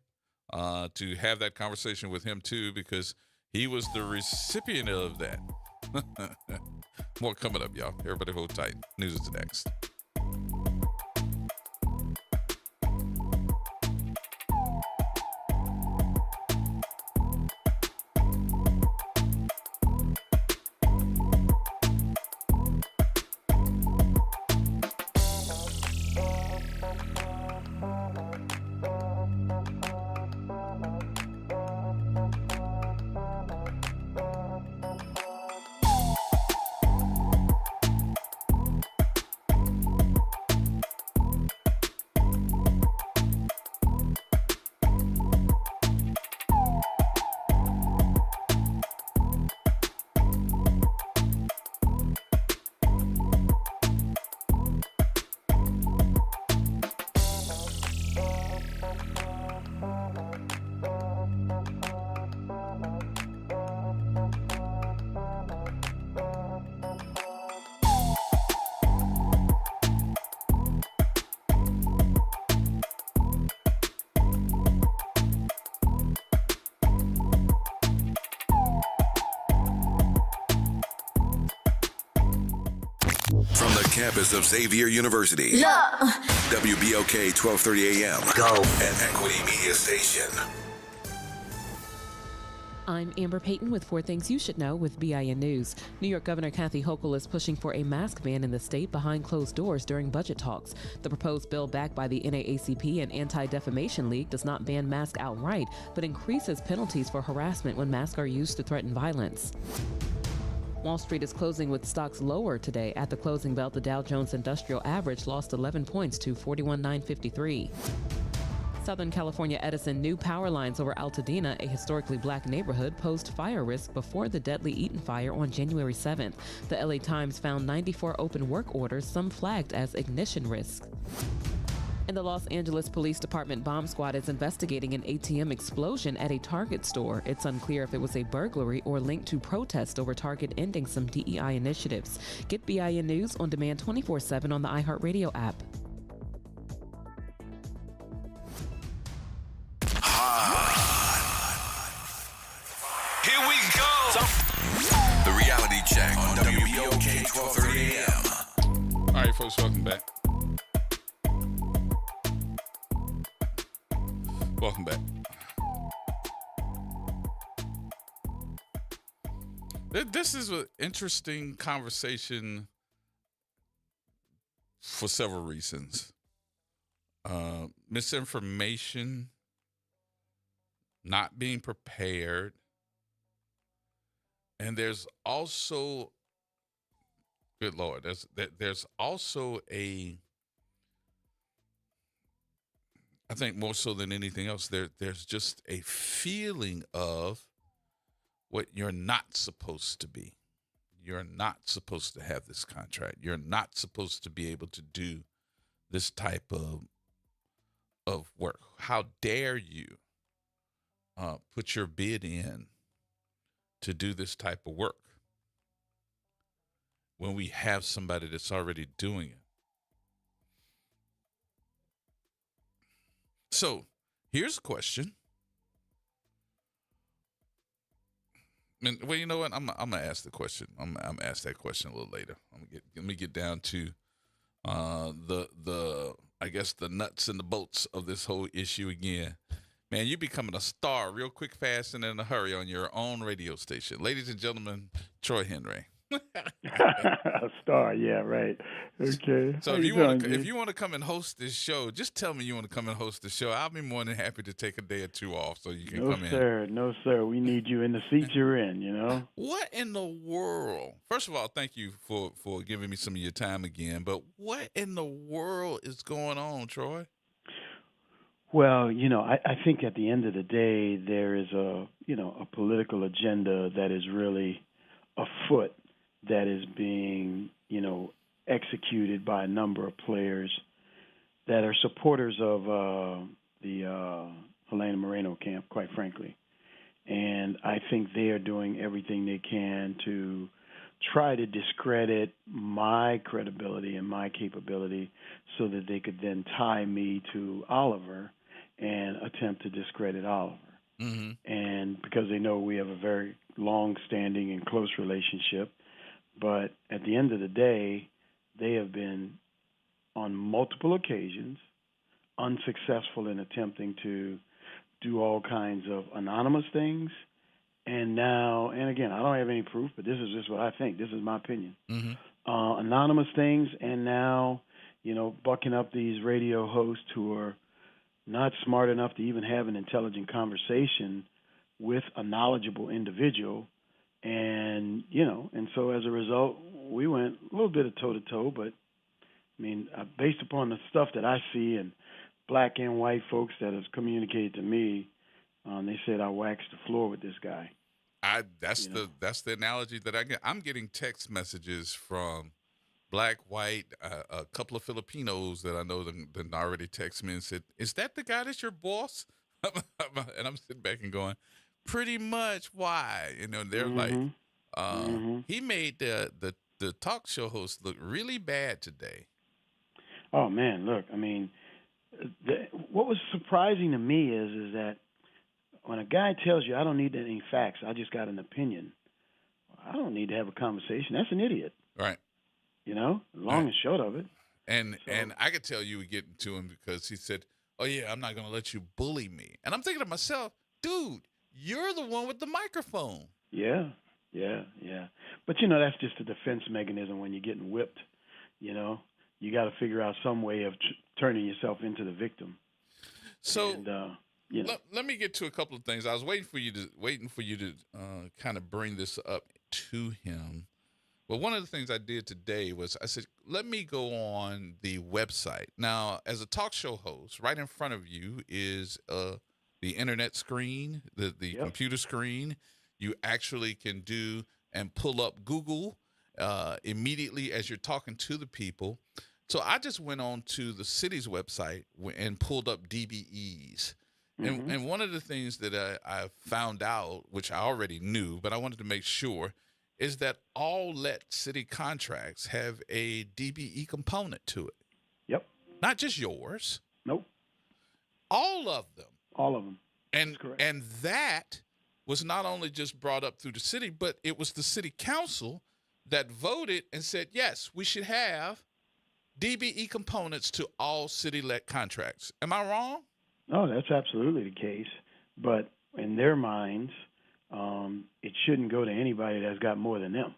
to have that conversation with him too, because he was the recipient of that. More coming up, y'all. Everybody hold tight. News is next. campus of Xavier University. Look. WBOK 1230 AM. Go. An Equity Media Station. I'm Amber Payton with 4 Things You Should Know with BIN News. New York Governor Kathy Hochul is pushing for a mask ban in the state behind closed doors during budget talks. The proposed bill backed by the NAACP and Anti-Defamation League does not ban masks outright, but increases penalties for harassment when masks are used to threaten violence. Wall Street is closing with stocks lower today. At the closing bell, the Dow Jones Industrial Average lost 11 points to 41,953. Southern California Edison new power lines over Altadena, a historically black neighborhood, posed fire risk before the deadly Eaton fire on January 7th. The LA Times found 94 open work orders, some flagged as ignition risk. And the Los Angeles Police Department bomb squad is investigating an ATM explosion at a Target store. It's unclear if it was a burglary or linked to protest over Target ending some DEI initiatives. Get BIN News on demand 24/7 on the iHeartRadio app. Here we go. The reality check on WBOK 1230 AM. All right, folks, welcome back. Welcome back. This is an interesting conversation for several reasons. Misinformation, not being prepared, and there's also, good Lord, there's also I think more so than anything else, there's just a feeling of what you're not supposed to be. You're not supposed to have this contract. You're not supposed to be able to do this type of work. How dare you put your bid in to do this type of work when we have somebody that's already doing it? So here's a question. Well, you know what? I'm gonna ask the question. I'm gonna ask that question a little later. Let me get down to the I guess the nuts and the bolts of this whole issue again. Man, you're becoming a star real quick, fast, and in a hurry on your own radio station. Ladies and gentlemen, Troy Henry. A star, yeah, right. Okay. So if you want to come and host this show, just tell me you want to come and host the show. I'll be more than happy to take a day or two off so you can come in. No, sir. We need you in the seat you're in, you know? What in the world? First of all, thank you for giving me some of your time again. But what in the world is going on, Troy? Well, you know, I think at the end of the day, there is a political agenda that is really afoot, that is being, executed by a number of players that are supporters of the Elena Moreno camp, quite frankly. And I think they are doing everything they can to try to discredit my credibility and my capability so that they could then tie me to Oliver and attempt to discredit Oliver. Mm-hmm. And because they know we have a very long-standing and close relationship. But at the end of the day, they have been, on multiple occasions, unsuccessful in attempting to do all kinds of anonymous things. And now, and again, I don't have any proof, but this is just what I think. This is my opinion. Mm-hmm. Anonymous things, and now, bucking up these radio hosts who are not smart enough to even have an intelligent conversation with a knowledgeable individual. And, and so as a result, we went a little bit of toe-to-toe, but, based upon the stuff that I see and black and white folks that has communicated to me, they said I waxed the floor with this guy. That's the analogy that I get. I'm getting text messages from black, white, a couple of Filipinos that I know that already text me and said, "Is that the guy that's your boss?" And I'm sitting back and going, pretty much. Why? They're like, he made the talk show host look really bad today. Oh man, look, what was surprising to me is that when a guy tells you, I don't need any facts, I just got an opinion, I don't need to have a conversation. That's an idiot. Right. long and short of it. And I could tell you were getting to him because he said, "Oh yeah, I'm not going to let you bully me." And I'm thinking to myself, dude, you're the one with the microphone. Yeah. But that's just a defense mechanism when you're getting whipped. You got to figure out some way of turning yourself into the victim. So and, let me get to a couple of things. I was waiting for you to kind of bring this up to him. But one of the things I did today was I said, let me go on the website. Now, as a talk show host, right in front of you is the internet screen, the computer screen. You actually can do and pull up Google immediately as you're talking to the people. So I just went on to the city's website and pulled up DBEs. And one of the things that I found out, which I already knew, but I wanted to make sure, is that all let city contracts have a DBE component to it. Yep. Not just yours. Nope. All of them. All of them. And that was not only just brought up through the city, but it was the city council that voted and said, yes, we should have DBE components to all city-let contracts. Am I wrong? No, that's absolutely the case. But in their minds, it shouldn't go to anybody that's got more than them.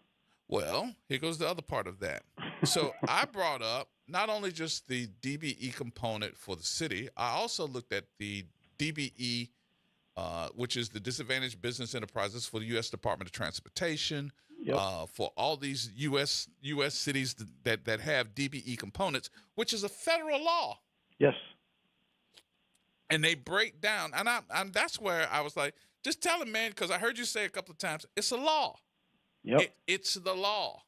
Well, here goes the other part of that. So I brought up not only just the DBE component for the city, I also looked at the DBE, which is the Disadvantaged Business Enterprises for the U.S. Department of Transportation, for all these U.S. cities that have DBE components, which is a federal law. Yes. And they break down, and that's where I was like, just tell him, man, because I heard you say a couple of times, it's a law. Yep. It's the law.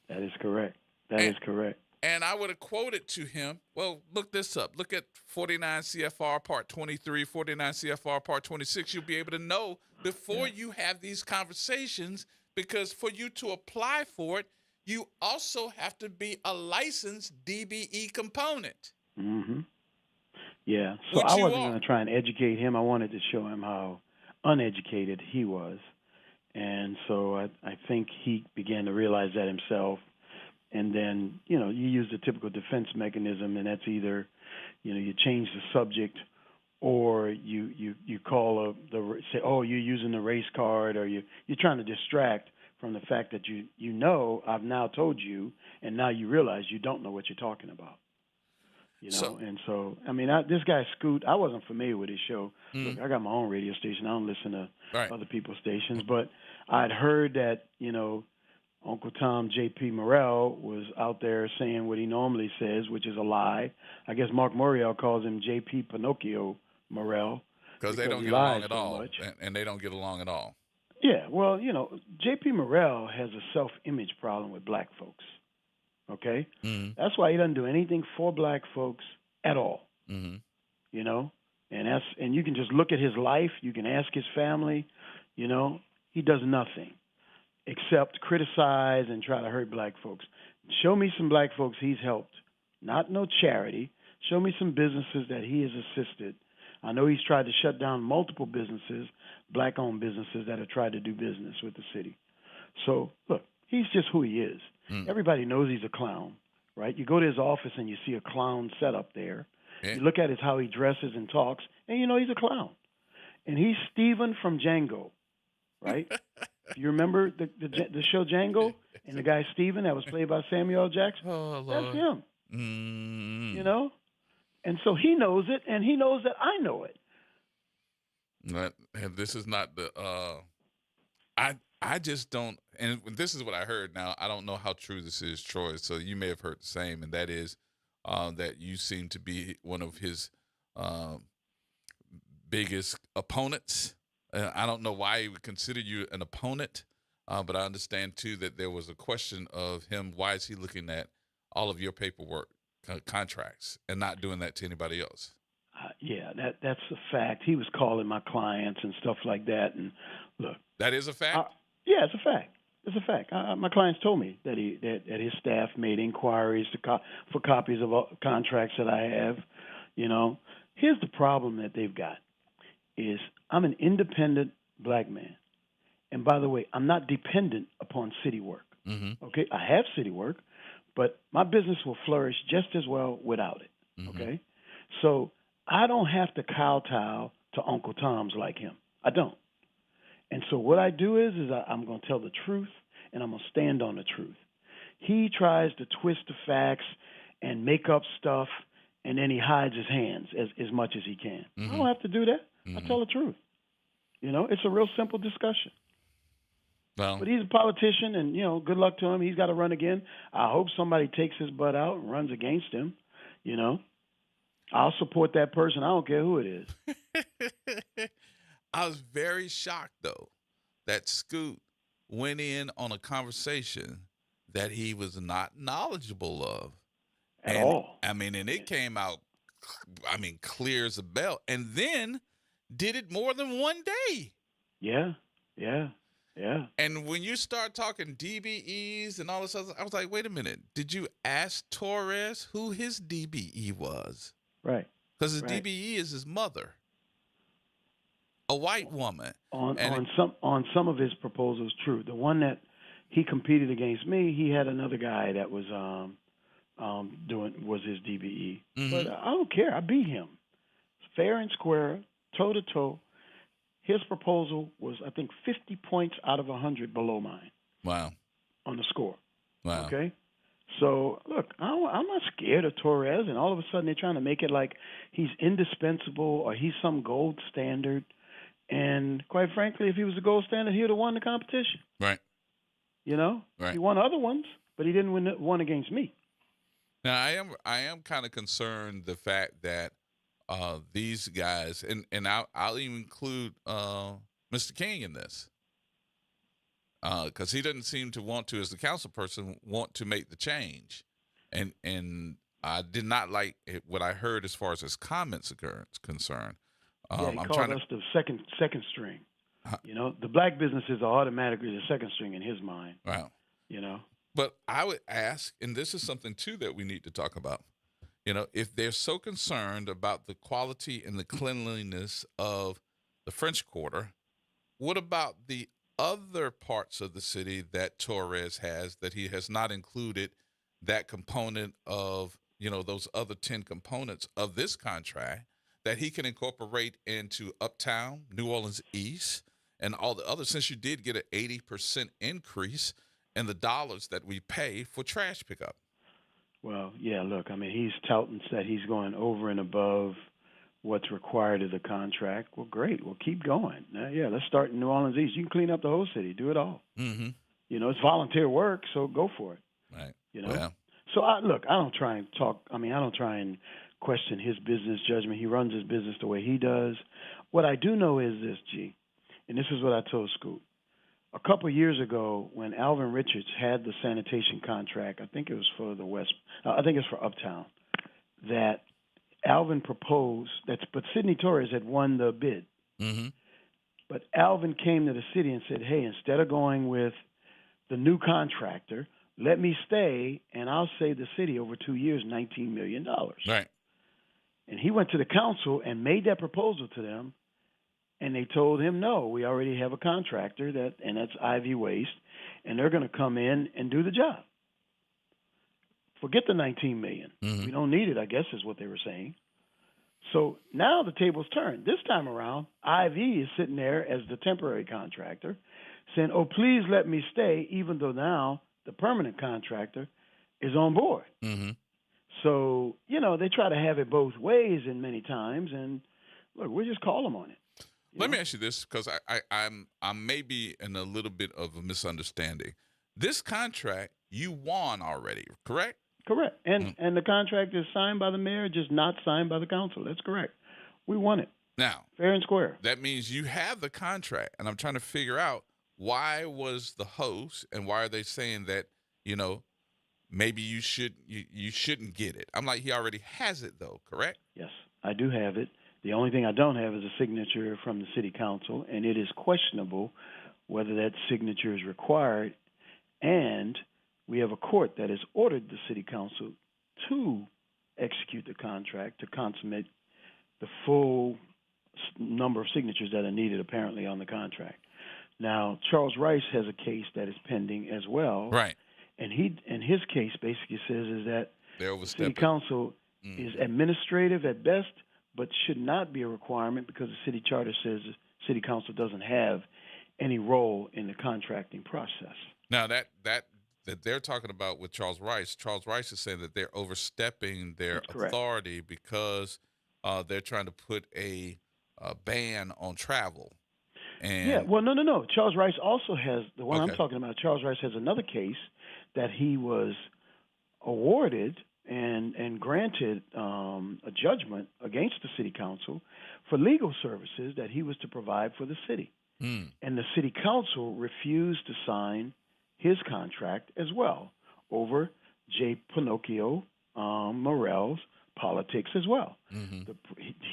That is correct. That is correct. And I would have quoted to him, well, look this up. Look at 49 CFR Part 23, 49 CFR Part 26. You'll be able to know before you have these conversations, because for you to apply for it, you also have to be a licensed DBE component. Mm-hmm. Yeah. So I wasn't going to try and educate him. I wanted to show him how uneducated he was. And so I think he began to realize that himself. And then, you use the typical defense mechanism, and that's either, you change the subject, or you call say, oh, you're using the race card, or you're trying to distract from the fact that I've now told you, and now you realize you don't know what you're talking about. And so, I mean, this guy Scoot, I wasn't familiar with his show. Look, I got my own radio station. I don't listen to other people's stations. But I'd heard that, Uncle Tom J.P. Morrell was out there saying what he normally says, which is a lie. I guess Mark Morial calls him J.P. Pinocchio Morrell. Because they don't get along at all. And they don't get along at all. Yeah, well, J.P. Morrell has a self-image problem with black folks. Okay? Mm-hmm. That's why he doesn't do anything for black folks at all. Mm-hmm. And you can just look at his life. You can ask his family. He does nothing except criticize and try to hurt black folks. Show me some black folks he's helped. Not no charity. Show me some businesses that he has assisted. I know he's tried to shut down multiple businesses, black-owned businesses that have tried to do business with the city. So, look, he's just who he is. Everybody knows he's a clown, right? You go to his office and you see a clown set up there. Yeah. You look at how he dresses and talks, and he's a clown. And he's Steven from Django, right? You remember the show Django and the guy Steven that was played by Samuel L. Jackson? Oh, Lord. That's him. Mm. And so he knows it, and he knows that I know it. And this is not the I just don't, and this is what I heard. Now, I don't know how true this is, Troy, so you may have heard the same, and that is that you seem to be one of his biggest opponents. I don't know why he would consider you an opponent, but I understand, too, that there was a question of him, why is he looking at all of your paperwork, contracts, and not doing that to anybody else? Yeah, that's a fact. He was calling my clients and stuff like that, and look. That is a fact? Yeah, it's a fact. It's a fact. My clients told me that that his staff made inquiries for copies of contracts that I have. Here's the problem that they've got is I'm an independent black man. And by the way, I'm not dependent upon city work. Mm-hmm. Okay, I have city work, but my business will flourish just as well without it. Okay? So I don't have to kowtow to Uncle Tom's like him. I don't. And so what I do is I'm going to tell the truth, and I'm going to stand on the truth. He tries to twist the facts and make up stuff, and then he hides his hands as much as he can. I don't have to do that. I tell the truth. You know, it's a real simple discussion. Well, but he's a politician, and, you know, good luck to him. He's got to run again. I hope somebody takes his butt out and runs against him, you know. I'll support that person. I don't care who it is. I was very shocked, though, that Scoot went in on a conversation that he was not knowledgeable of. At all. I mean, and it came out, I mean, clear as a bell. And then did it more than one day. Yeah. And when you start talking DBEs and all this other, I was like, wait a minute. Did you ask Torres who his DBE was? Right. Because his DBE is his mother, a white woman. On some of his proposals, true. The one that he competed against me, he had another guy that was was his DBE. But I don't care. I beat him, fair and square, toe to toe. His proposal was, I think, 50 points out of 100 below mine. Wow. On the score. Wow. Okay. So look, I'm not scared of Torres, and all of a sudden they're trying to make it like he's indispensable or he's some gold standard. And quite frankly, if he was a gold standard, he would have won the competition. Right. You know, right. He won other ones, but he didn't win one against me. Now I am kind of concerned the fact that these guys, and I'll even include Mr. King in this, because he doesn't seem to want to, as the council person, want to make the change, and I did not like what I heard as far as his comments are concerned. He called us the second string. You know, the black businesses are automatically the second string in his mind. Wow. You know. But I would ask, and this is something too that we need to talk about. You know, if they're so concerned about the quality and the cleanliness of the French Quarter, what about the other parts of the city that Torres has that he has not included that component of, you know, those other 10 components of this contract that he can incorporate into Uptown, New Orleans East, and all the others, since you did get an 80% increase in the dollars that we pay for trash pickup? Well, yeah, look, I mean, he's touting that he's going over and above what's required of the contract. Well, great. Well, keep going. Yeah, let's start in New Orleans East. You can clean up the whole city. Do it all. Mm-hmm. You know, it's volunteer work, so go for it. Right. You know? Yeah. So, I don't try and talk. I mean, I don't try and question his business judgment. He runs his business the way he does. What I do know is this, G, and this is what I told Scoot. A couple of years ago, when Alvin Richards had the sanitation contract, I think it was for the West, I think it's for Uptown, that Alvin proposed, but Sidney Torres had won the bid. Mm-hmm. But Alvin came to the city and said, hey, instead of going with the new contractor, let me stay, and I'll save the city over 2 years $19 million. Right. And he went to the council and made that proposal to them. And they told him, no, we already have a contractor, and that's Ivy Waste, and they're going to come in and do the job. Forget the $19 million. Mm-hmm. We don't need it, I guess is what they were saying. So now the table's turned. This time around, Ivy is sitting there as the temporary contractor saying, oh, please let me stay, even though now the permanent contractor is on board. Mm-hmm. So, you know, they try to have it both ways in many times, and look, we just call them on it. Let me ask you this, because I'm maybe in a little bit of a misunderstanding. This contract you won already, correct? Correct. And the contract is signed by the mayor, just not signed by the council. That's correct. We won it. Now, fair and square. That means you have the contract, and I'm trying to figure out why was the host and why are they saying that, you know, maybe you shouldn't get it. I'm like, he already has it though, correct? Yes, I do have it. The only thing I don't have is a signature from the city council, and it is questionable whether that signature is required. And we have a court that has ordered the city council to execute the contract to consummate the full number of signatures that are needed apparently on the contract. Now, Charles Rice has a case that is pending as well. Right. And his case basically says is that They're the overstepping. city council is administrative at best, but should not be a requirement because the city charter says the city council doesn't have any role in the contracting process. Now that they're talking about with Charles Rice is saying that they're overstepping their That's correct. authority because they're trying to put a ban on travel. And Yeah, well, no. Charles Rice also has, the one I'm Okay. talking about, Charles Rice has another case that he was awarded and granted a judgment against the city council for legal services that he was to provide for the city. And the city council refused to sign his contract as well over J. Pinocchio Morell's politics as well.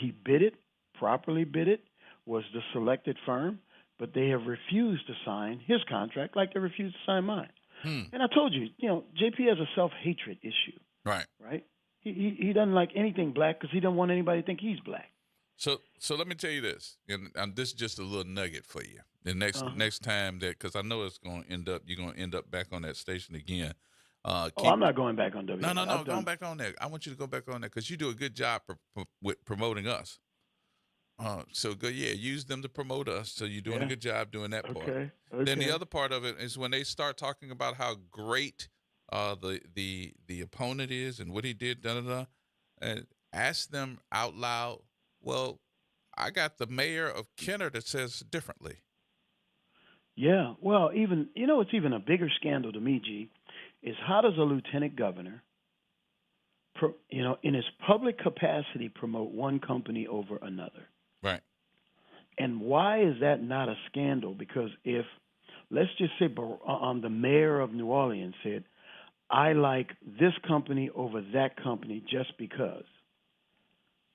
He bid it, properly bid it, was the selected firm, but they have refused to sign his contract like they refused to sign mine. And I told you, JP has a self-hatred issue, right? He doesn't like anything black because he doesn't want anybody to think he's black. So let me tell you this, and this is just a little nugget for you. The next time that, because I know it's going to end up, you're going to end up back on that station again. I'm not going back on W. No, going back on there. I want you to go back on there because you do a good job with promoting us. So good, yeah. Use them to promote us. So you're doing a good job doing that part. Okay. Then the other part of it is when they start talking about how great the opponent is and what he did, and ask them out loud. Well, I got the mayor of Kenner that says differently. Yeah, well, even it's even a bigger scandal to me, G, is how does a lieutenant governor, in his public capacity, promote one company over another? Right. And why is that not a scandal? Because if, let's just say, the mayor of New Orleans said, I like this company over that company just because,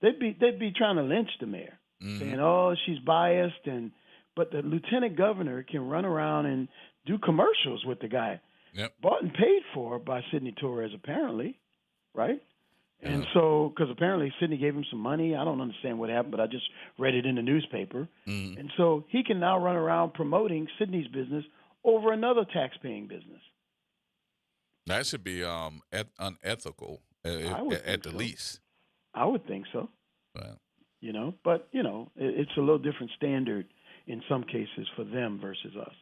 they'd be trying to lynch the mayor, saying, oh, she's biased, but the lieutenant governor can run around and do commercials with the guy, bought and paid for by Sidney Torres, apparently, right? And so, because apparently Sidney gave him some money. I don't understand what happened, but I just read it in the newspaper. And so he can now run around promoting Sidney's business over another tax-paying business. That should be unethical at the least. I would think so. Well, but it's a little different standard in some cases for them versus us.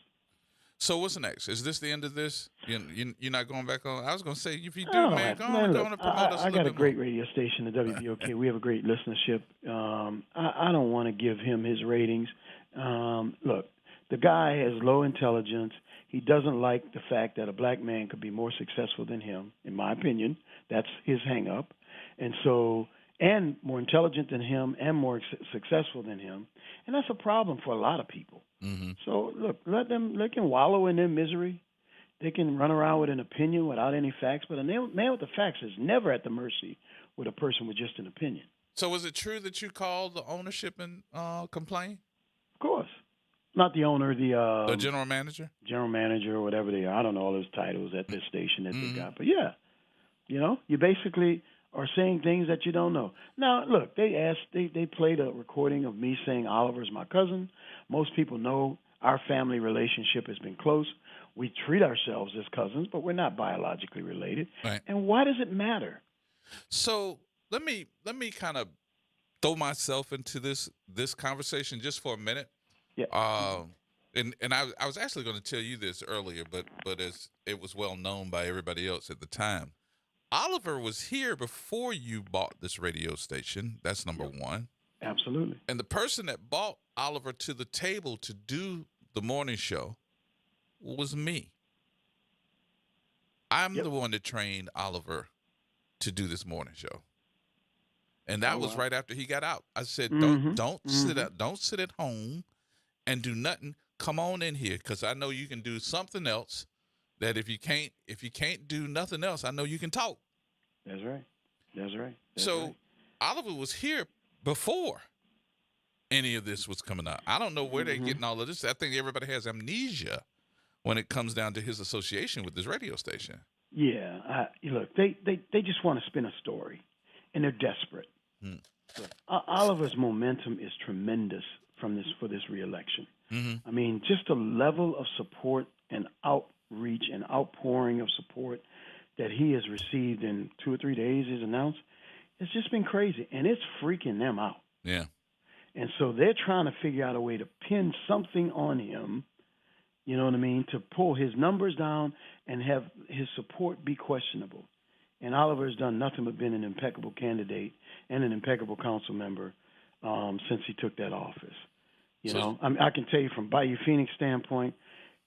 So what's next? Is this the end of this? You're not going back on? I was going to say, if you do, Oh, man, go man, on look, and promote us a I little got a bit great more. radio station, the WBOK. We have a great listenership. I don't want to give him his ratings. Look, the guy has low intelligence. He doesn't like the fact that a black man could be more successful than him, in my opinion. That's his hang-up. And more intelligent than him and more successful than him. And that's a problem for a lot of people. So, look, they can wallow in their misery. They can run around with an opinion without any facts. But a man with the facts is never at the mercy with a person with just an opinion. So is it true that you called the ownership and complained? Of course. Not the owner, The general manager? General manager or whatever they are. I don't know all those titles at this station that they got. But, yeah, you basically are saying things that you don't know. Now, look, they played a recording of me saying Oliver's my cousin. Most people know our family relationship has been close. We treat ourselves as cousins, but we're not biologically related. Right. And why does it matter? So let me kind of throw myself into this conversation just for a minute. Yeah. And I was actually going to tell you this earlier, but as it was well known by everybody else at the time, Oliver was here before you bought this radio station. That's number one. Absolutely. And the person that bought Oliver to the table to do the morning show was me. I'm the one that trained Oliver to do this morning show. And that was right after he got out. I said, don't sit at home and do nothing. Come on in here, because I know you can do something else. That if you can't do nothing else, I know you can talk. That's right. So Oliver was here before any of this was coming out. I don't know where they're getting all of this. I think everybody has amnesia when it comes down to his association with this radio station. Yeah. Look, they just want to spin a story, and they're desperate. Look, Oliver's momentum is tremendous for this reelection. I mean, just the level of support and outreach and outpouring of support that he has received in 2 or 3 days, is announced. It's just been crazy, and it's freaking them out. Yeah. And so they're trying to figure out a way to pin something on him, you know what I mean, to pull his numbers down and have his support be questionable. And Oliver has done nothing but been an impeccable candidate and an impeccable council member since he took that office. You know, I can tell you from Bayou Phoenix standpoint,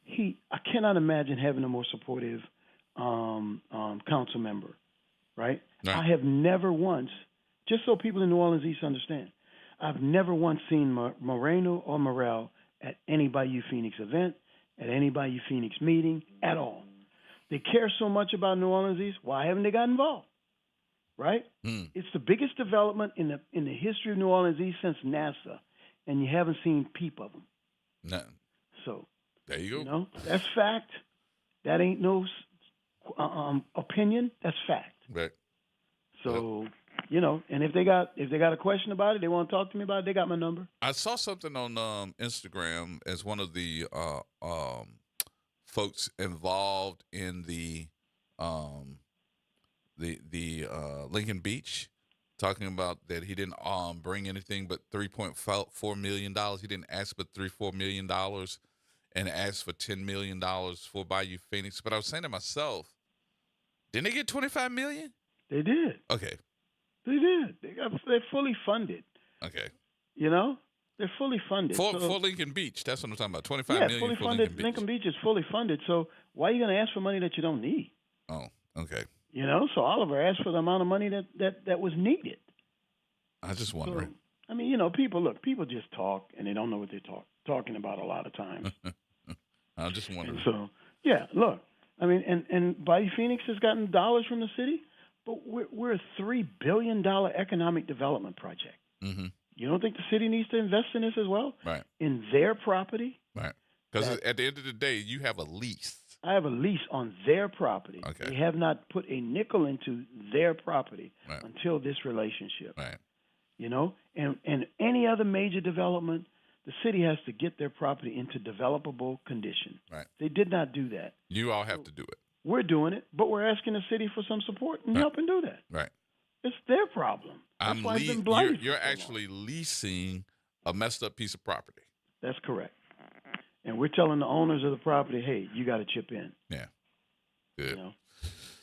I cannot imagine having a more supportive council member, right? I have never once, just so people in New Orleans East understand, I've never once seen Moreno or Morrell at any Bayou Phoenix event, at any Bayou Phoenix meeting at all. They care so much about New Orleans East. Why haven't they got involved? Right? It's the biggest development in the history of New Orleans East since NASA, and you haven't seen peep of them. No. So there you go. You know, that's fact. That ain't no opinion. That's fact. Right. So, you know, and if they got a question about it, they want to talk to me about it, they got my number. I saw something on Instagram as one of the folks involved in the Lincoln Beach, talking about that he didn't bring anything but $3.4 million. He didn't ask but $3-4 million, and asked for $10 million for Bayou Phoenix. But I was saying to myself, didn't they get $25 million? They did. Okay. They did. They're fully funded. Okay. You know, they're fully funded. For Lincoln Beach, that's what I'm talking about. $25 million fully for funded. Lincoln Beach is fully funded. So why are you going to ask for money that you don't need? Oh, okay. You know, so Oliver asked for the amount of money that was needed. I was just wondering. So, I mean, you know, people just talk and they don't know what they're talking about a lot of times. I was just wondering. And so, yeah, look, I mean, and Bayou Phoenix has gotten dollars from the city, but we're a $3 billion economic development project. Mm-hmm. You don't think the city needs to invest in this as well? Right. In their property? Right. Because at the end of the day, you have a lease. I have a lease on their property. Okay. They have not put a nickel into their property until this relationship. Right. You know, and any other major development, the city has to get their property into developable condition. Right. They did not do that. You all have to do it. We're doing it, but we're asking the city for some support and helping do that. Right. It's their problem. That's why it's been blighted. You're actually leasing a messed up piece of property. That's correct. And we're telling the owners of the property, hey, you got to chip in. Yeah. Good. You know?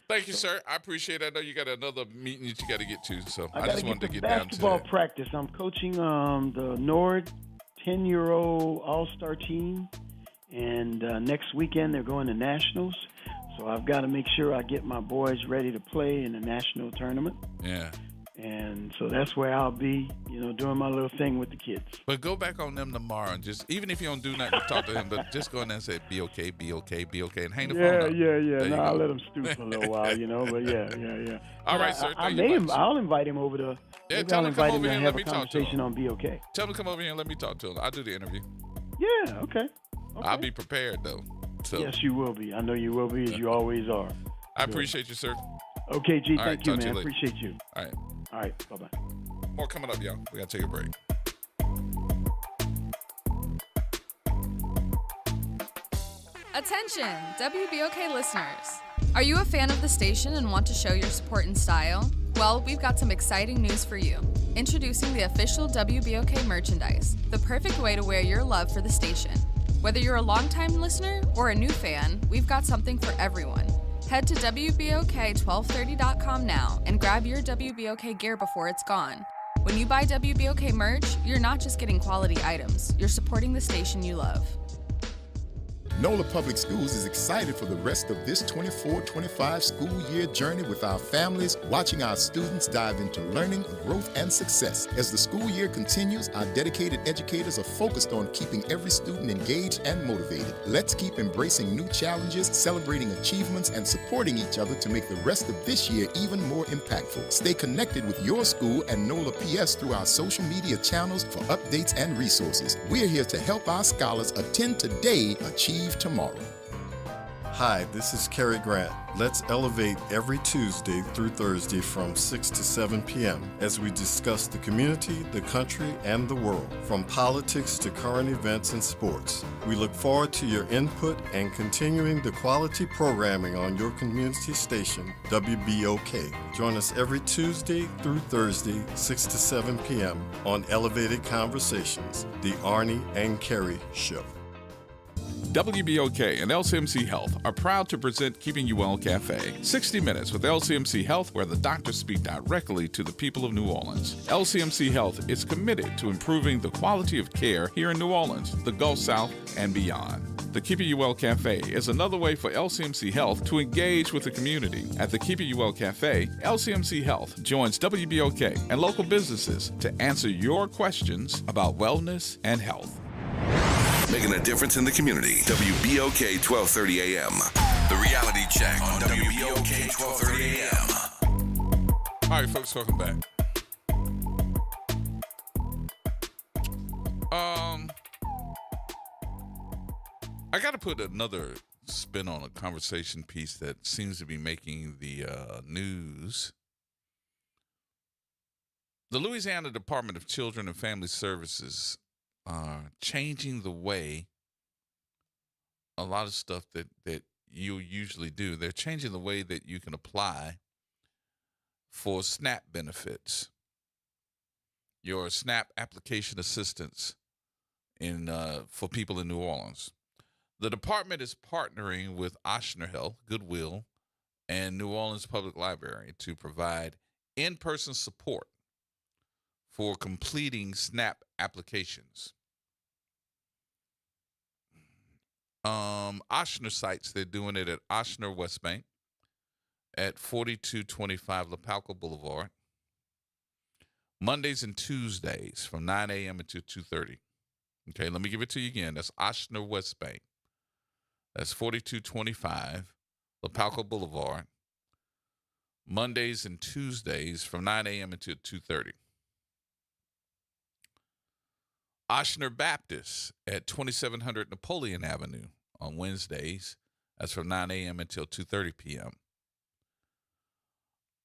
Thank you, sir. I appreciate it. I know you got another meeting that you got to get to, so I gotta just wanted to get down to basketball that. practice. I'm coaching the Nord 10-year-old all-star team, and next weekend they're going to nationals. So I've got to make sure I get my boys ready to play in the national tournament. Yeah. And so that's where I'll be, you know, doing my little thing with the kids. But go back on them tomorrow and just, even if you don't do nothing to talk to him, but just go in there and say, be okay, be okay, be okay, and hang the phone up. Yeah. No, I'll let him stew for a little while, you know, but yeah. All right, sir. I'll invite him over to, tell him to come over here and have let me a talk to conversation him. on Be Okay. Tell him to come over here and let me talk to him. I'll do the interview. Yeah, okay. I'll be prepared, though. So. Yes, you will be. I know you will be, as you always are. I appreciate you, sir. Okay, G, All thank right, you, talk to man. you later. Appreciate you. All right. All right, bye-bye. More coming up, y'all. We got to take a break. Attention, WBOK listeners. Are you a fan of the station and want to show your support in style? Well, we've got some exciting news for you. Introducing the official WBOK merchandise, the perfect way to wear your love for the station. Whether you're a longtime listener or a new fan, we've got something for everyone. Head to WBOK1230.com now and grab your WBOK gear before it's gone. When you buy WBOK merch, you're not just getting quality items, you're supporting the station you love. NOLA Public Schools is excited for the rest of this 24-25 school year journey with our families, watching our students dive into learning, growth, and success. As the school year continues, our dedicated educators are focused on keeping every student engaged and motivated. Let's keep embracing new challenges, celebrating achievements, and supporting each other to make the rest of this year even more impactful. Stay connected with your school and NOLA PS through our social media channels for updates and resources. We're here to help our scholars attend today, achieve tomorrow. Hi, this is Cary Grant. Let's elevate every Tuesday through Thursday from 6 to 7 p.m. as we discuss the community, the country, and the world, from politics to current events and sports. We look forward to your input and continuing the quality programming on your community station, WBOK. Join us every Tuesday through Thursday, 6 to 7 p.m. on Elevated Conversations, the Arnie and Cary Show. WBOK and LCMC Health are proud to present Keeping You Well Cafe, 60 Minutes with LCMC Health, where the doctors speak directly to the people of New Orleans. LCMC Health is committed to improving the quality of care here in New Orleans, the Gulf South, and beyond. The Keeping You Well Cafe is another way for LCMC Health to engage with the community. At the Keeping You Well Cafe, LCMC Health joins WBOK and local businesses to answer your questions about wellness and health. Making a difference in the community. WBOK 1230 AM. The Reality Check on WBOK 1230 AM. All right, folks, welcome back. I got to put another spin on a conversation piece that seems to be making the news. The Louisiana Department of Children and Family Services are changing the way a lot of stuff that you usually do. They're changing the way that you can apply for SNAP benefits, your SNAP application assistance for people in New Orleans. The department is partnering with Ochsner Health, Goodwill, and New Orleans Public Library to provide in-person support for completing SNAP applications. Ochsner sites, they're doing it at Ochsner West Bank at 4225 LaPalco Boulevard, Mondays and Tuesdays from 9 a.m. until 2:30. Okay, let me give it to you again. That's Ochsner West Bank. That's 4225 LaPalco Boulevard, Mondays and Tuesdays from 9 a.m. until 2:30. Ochsner Baptist at 2700 Napoleon Avenue on Wednesdays. That's from 9 a.m. until 2:30 p.m.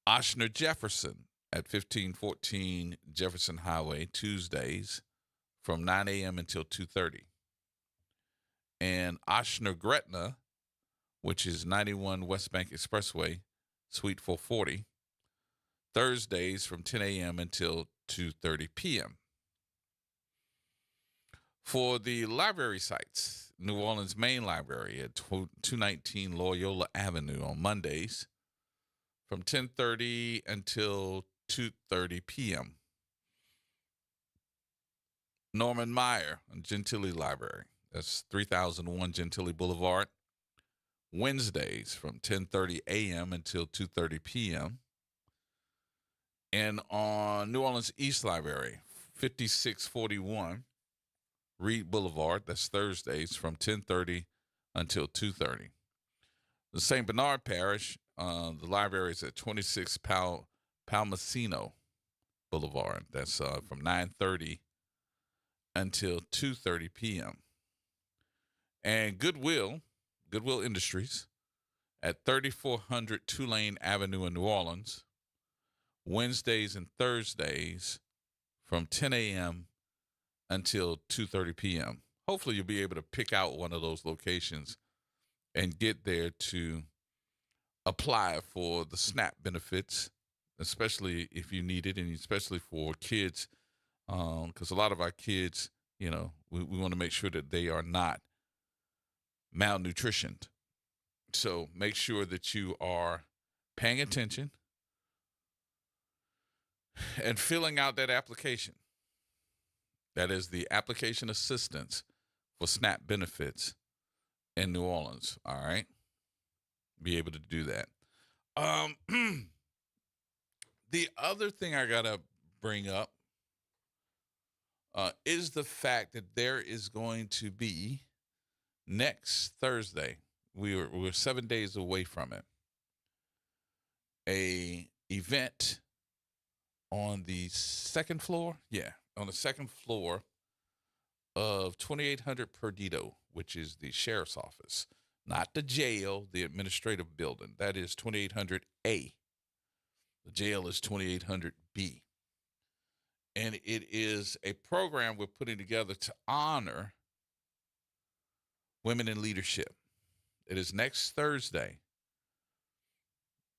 Ochsner Jefferson at 1514 Jefferson Highway, Tuesdays from 9 a.m. until 2:30. And Ochsner Gretna, which is 91 West Bank Expressway, Suite 440, Thursdays from 10 a.m. until 2:30 p.m. For the library sites, New Orleans Main Library at 219 Loyola Avenue on Mondays from 10:30 until 2:30 p.m. Norman Meyer and Gentilly Library, that's 3001 Gentilly Boulevard, Wednesdays from 10:30 a.m. until 2:30 p.m. And on New Orleans East Library, 5641 Reed Boulevard, that's Thursdays from 10:30 until 2:30. The St. Bernard Parish, the library is at 26 Palmacino Boulevard. That's from 9:30 until 2:30 p.m. And Goodwill Industries at 3400 Tulane Avenue in New Orleans, Wednesdays and Thursdays from 10 a.m. until 2:30 p.m. Hopefully you'll be able to pick out one of those locations and get there to apply for the SNAP benefits, especially if you need it, and especially for kids, because a lot of our kids, we want to make sure that they are not malnutritioned. So make sure that you are paying attention and filling out that application. That is the application assistance for SNAP benefits in New Orleans. All right. Be able to do that. The other thing I got to bring up is the fact that there is going to be next Thursday, we're 7 days away from it, a event on the second floor. Yeah. On the second floor of 2800 Perdido, which is the sheriff's office. not the jail, the administrative building. That is 2800A. The jail is 2800B. And it is a program we're putting together to honor women in leadership. It is next Thursday.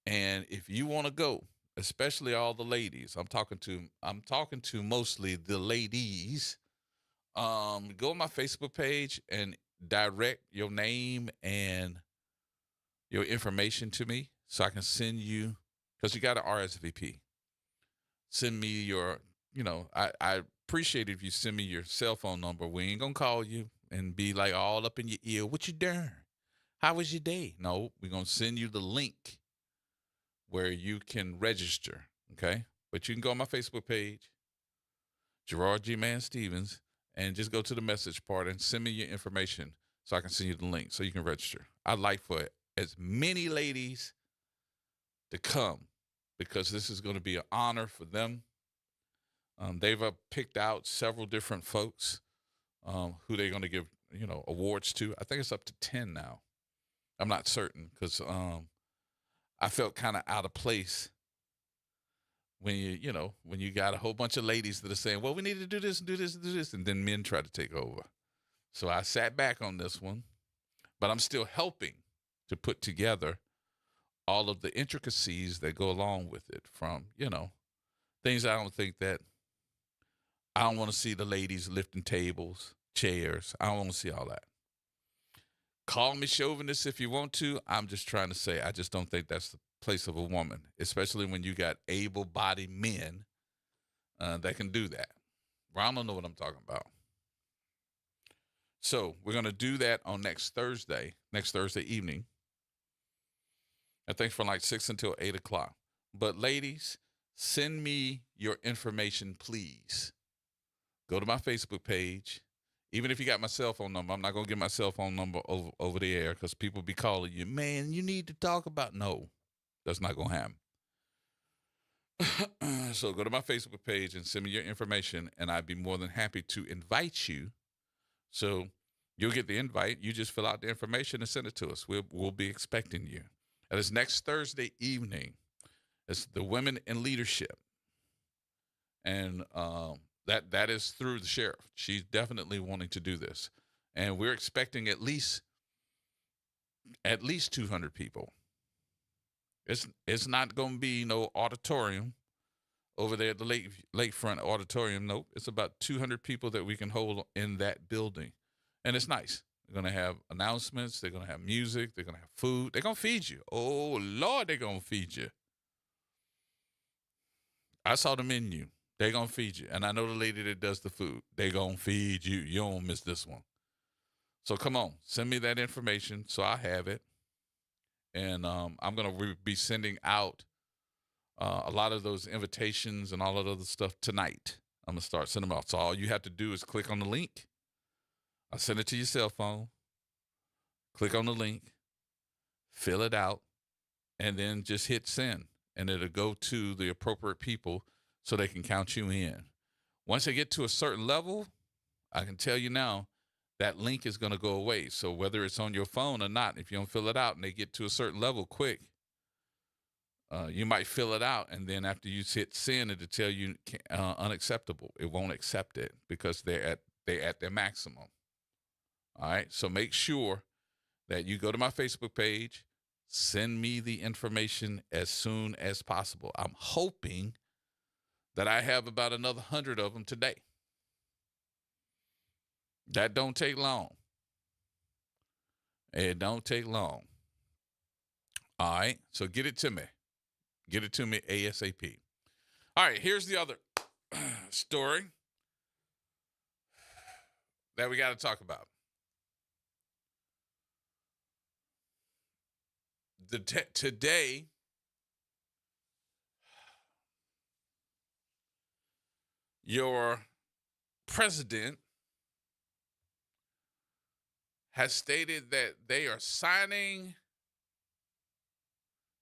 And if you want to go, especially all the ladies, I'm talking to mostly the ladies. Go on my Facebook page and direct your name and your information to me so I can send you, because you got to RSVP. Send me your, I appreciate it if you send me your cell phone number. We ain't going to call you and be like all up in your ear. What you doing? How was your day? No, we're going to send you the link where you can register, okay? But you can go on my Facebook page, Gerard G. Man Stevens, and just go to the message part and send me your information so I can send you the link so you can register. I'd like for as many ladies to come because this is going to be an honor for them. They've picked out several different folks who they're going to give, awards to. I think it's up to 10 now. I'm not certain because I felt kind of out of place when you got a whole bunch of ladies that are saying, well, we need to do this and do this and do this, and then men try to take over. So I sat back on this one, but I'm still helping to put together all of the intricacies that go along with it, from, things I don't want to see the ladies lifting tables, chairs. I don't want to see all that. Call me chauvinist if you want to. I'm just trying to say I just don't think that's the place of a woman, especially when you got able-bodied men that can do that. Well, I don't know what I'm talking about. So we're going to do that on next Thursday evening. I think from like 6 until 8 o'clock. But ladies, send me your information, please. Go to my Facebook page. Even if you got my cell phone number, I'm not going to give my cell phone number over the air because people be calling you, man, you need to talk about. No, that's not going to happen. So go to my Facebook page and send me your information, and I'd be more than happy to invite you. So you'll get the invite. You just fill out the information and send it to us. We'll be expecting you. And it's next Thursday evening. It's the Women in Leadership. And that is through the sheriff. She's definitely wanting to do this. And we're expecting at least 200 people. It's not going to be no auditorium over there at the lakefront auditorium. Nope. It's about 200 people that we can hold in that building. And it's nice. They're going to have announcements. They're going to have music. They're going to have food. They're going to feed you. Oh, Lord, they're going to feed you. I saw the menu. They're going to feed you. And I know the lady that does the food. They're going to feed you. You don't miss this one. So come on. Send me that information so I have it. And I'm going to be sending out a lot of those invitations and all of the other stuff tonight. I'm going to start sending them out. So all you have to do is click on the link. I'll send it to your cell phone. Click on the link. Fill it out. And then just hit send. And it'll go to the appropriate people so they can count you in. Once they get to a certain level, I can tell you now, that link is going to go away. So whether it's on your phone or not, if you don't fill it out and they get to a certain level quick, you might fill it out, and then after you hit send, it'll tell you unacceptable. It won't accept it because they're at their maximum. All right, so make sure that you go to my Facebook page, send me the information as soon as possible. I'm hoping that I have about another 100 of them today. That don't take long. It don't take long. All right, so get it to me. Get it to me ASAP. All right, here's the other story that we got to talk about. Today, your president has stated that they are signing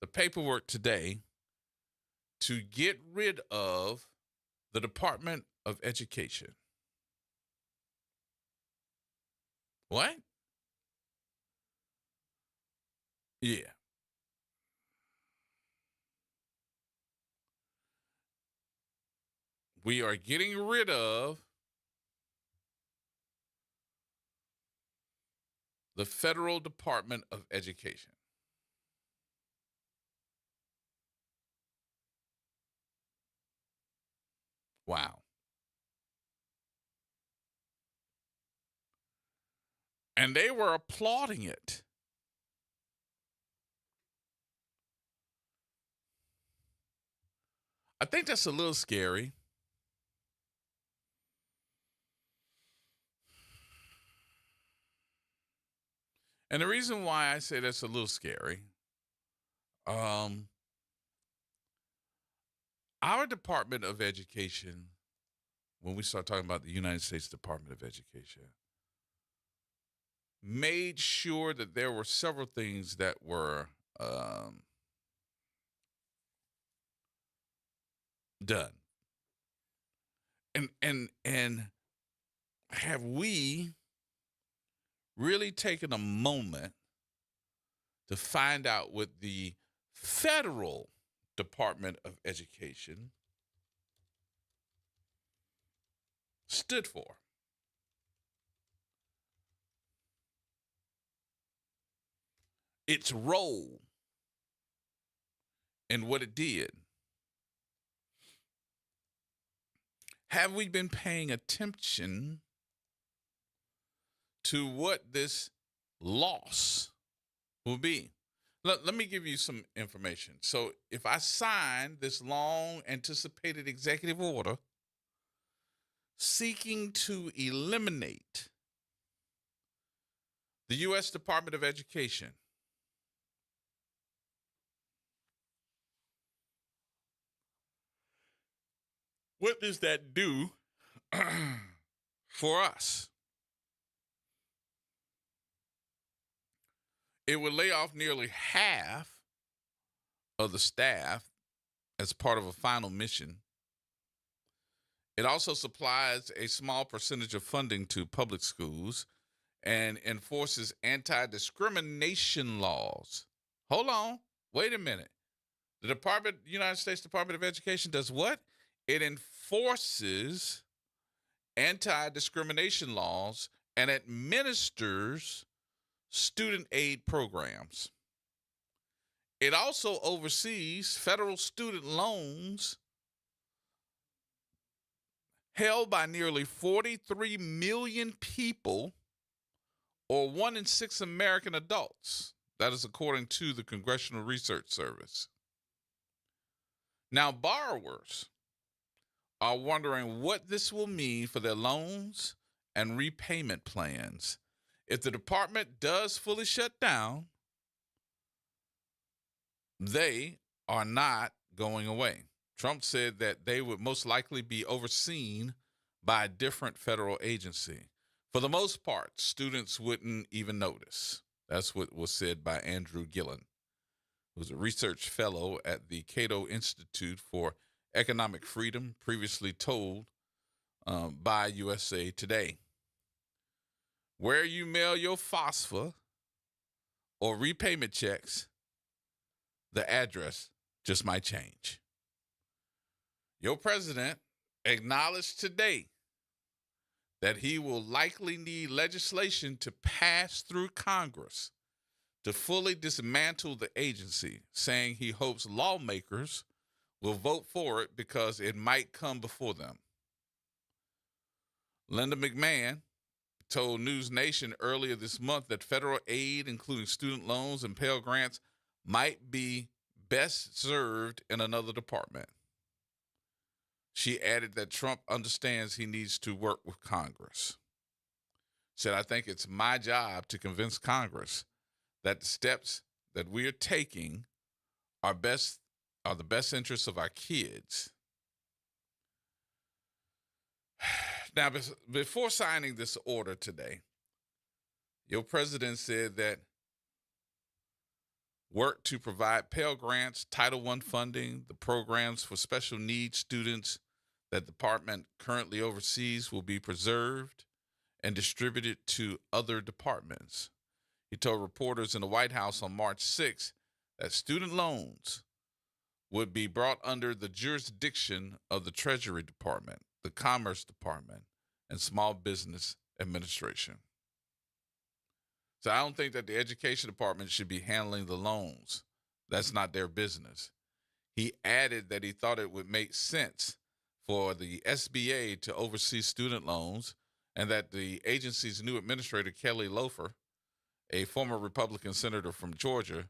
the paperwork today to get rid of the Department of Education. What? Yeah. We are getting rid of the Federal Department of Education. Wow. And they were applauding it. I think that's a little scary. And the reason why I say that's a little scary, our Department of Education, when we start talking about the United States Department of Education, made sure that there were several things that were done. And have we really taken a moment to find out what the Federal Department of Education stood for? Its role and what it did. Have we been paying attention to what this loss will be? Let me give you some information. So if I sign this long anticipated executive order seeking to eliminate the U.S. Department of Education, what does that do for us? It would lay off nearly half of the staff as part of a final mission. It also supplies a small percentage of funding to public schools and enforces anti-discrimination laws. Hold on. Wait a minute. The United States Department of Education does what? It enforces anti-discrimination laws and administers student aid programs. It also oversees federal student loans held by nearly 43 million people, or 1 in 6 American adults. That is according to the Congressional Research Service. Now, borrowers are wondering what this will mean for their loans and repayment plans. If the department does fully shut down, they are not going away. Trump said that they would most likely be overseen by a different federal agency. For the most part, students wouldn't even notice. That's what was said by Andrew Gillen, who's a research fellow at the Cato Institute for Economic Freedom, previously told by USA Today. Where you mail your FOSFA or repayment checks, the address just might change. Your president acknowledged today that he will likely need legislation to pass through Congress to fully dismantle the agency, saying he hopes lawmakers will vote for it because it might come before them. Linda McMahon told News Nation earlier this month that federal aid, including student loans and Pell Grants, might be best served in another department. She added that Trump understands he needs to work with Congress. Said, I think it's my job to convince Congress that the steps that we are taking are the best interests of our kids. Now, before signing this order today, your president said that work to provide Pell Grants, Title I funding, the programs for special needs students that the department currently oversees will be preserved and distributed to other departments. He told reporters in the White House on March 6th that student loans would be brought under the jurisdiction of the Treasury Department, the Commerce Department, and Small Business Administration. So I don't think that the Education Department should be handling the loans. That's not their business. He added that he thought it would make sense for the SBA to oversee student loans and that the agency's new administrator, Kelly Loeffler, a former Republican senator from Georgia,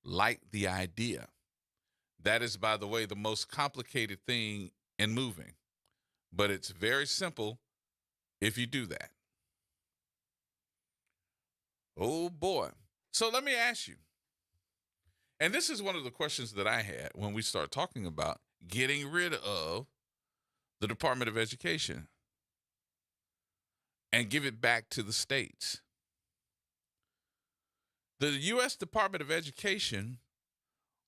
liked the idea. That is, by the way, the most complicated thing in moving, but it's very simple if you do that. Oh, boy. So let me ask you, and this is one of the questions that I had when we start talking about getting rid of the Department of Education and give it back to the states. The U.S. Department of Education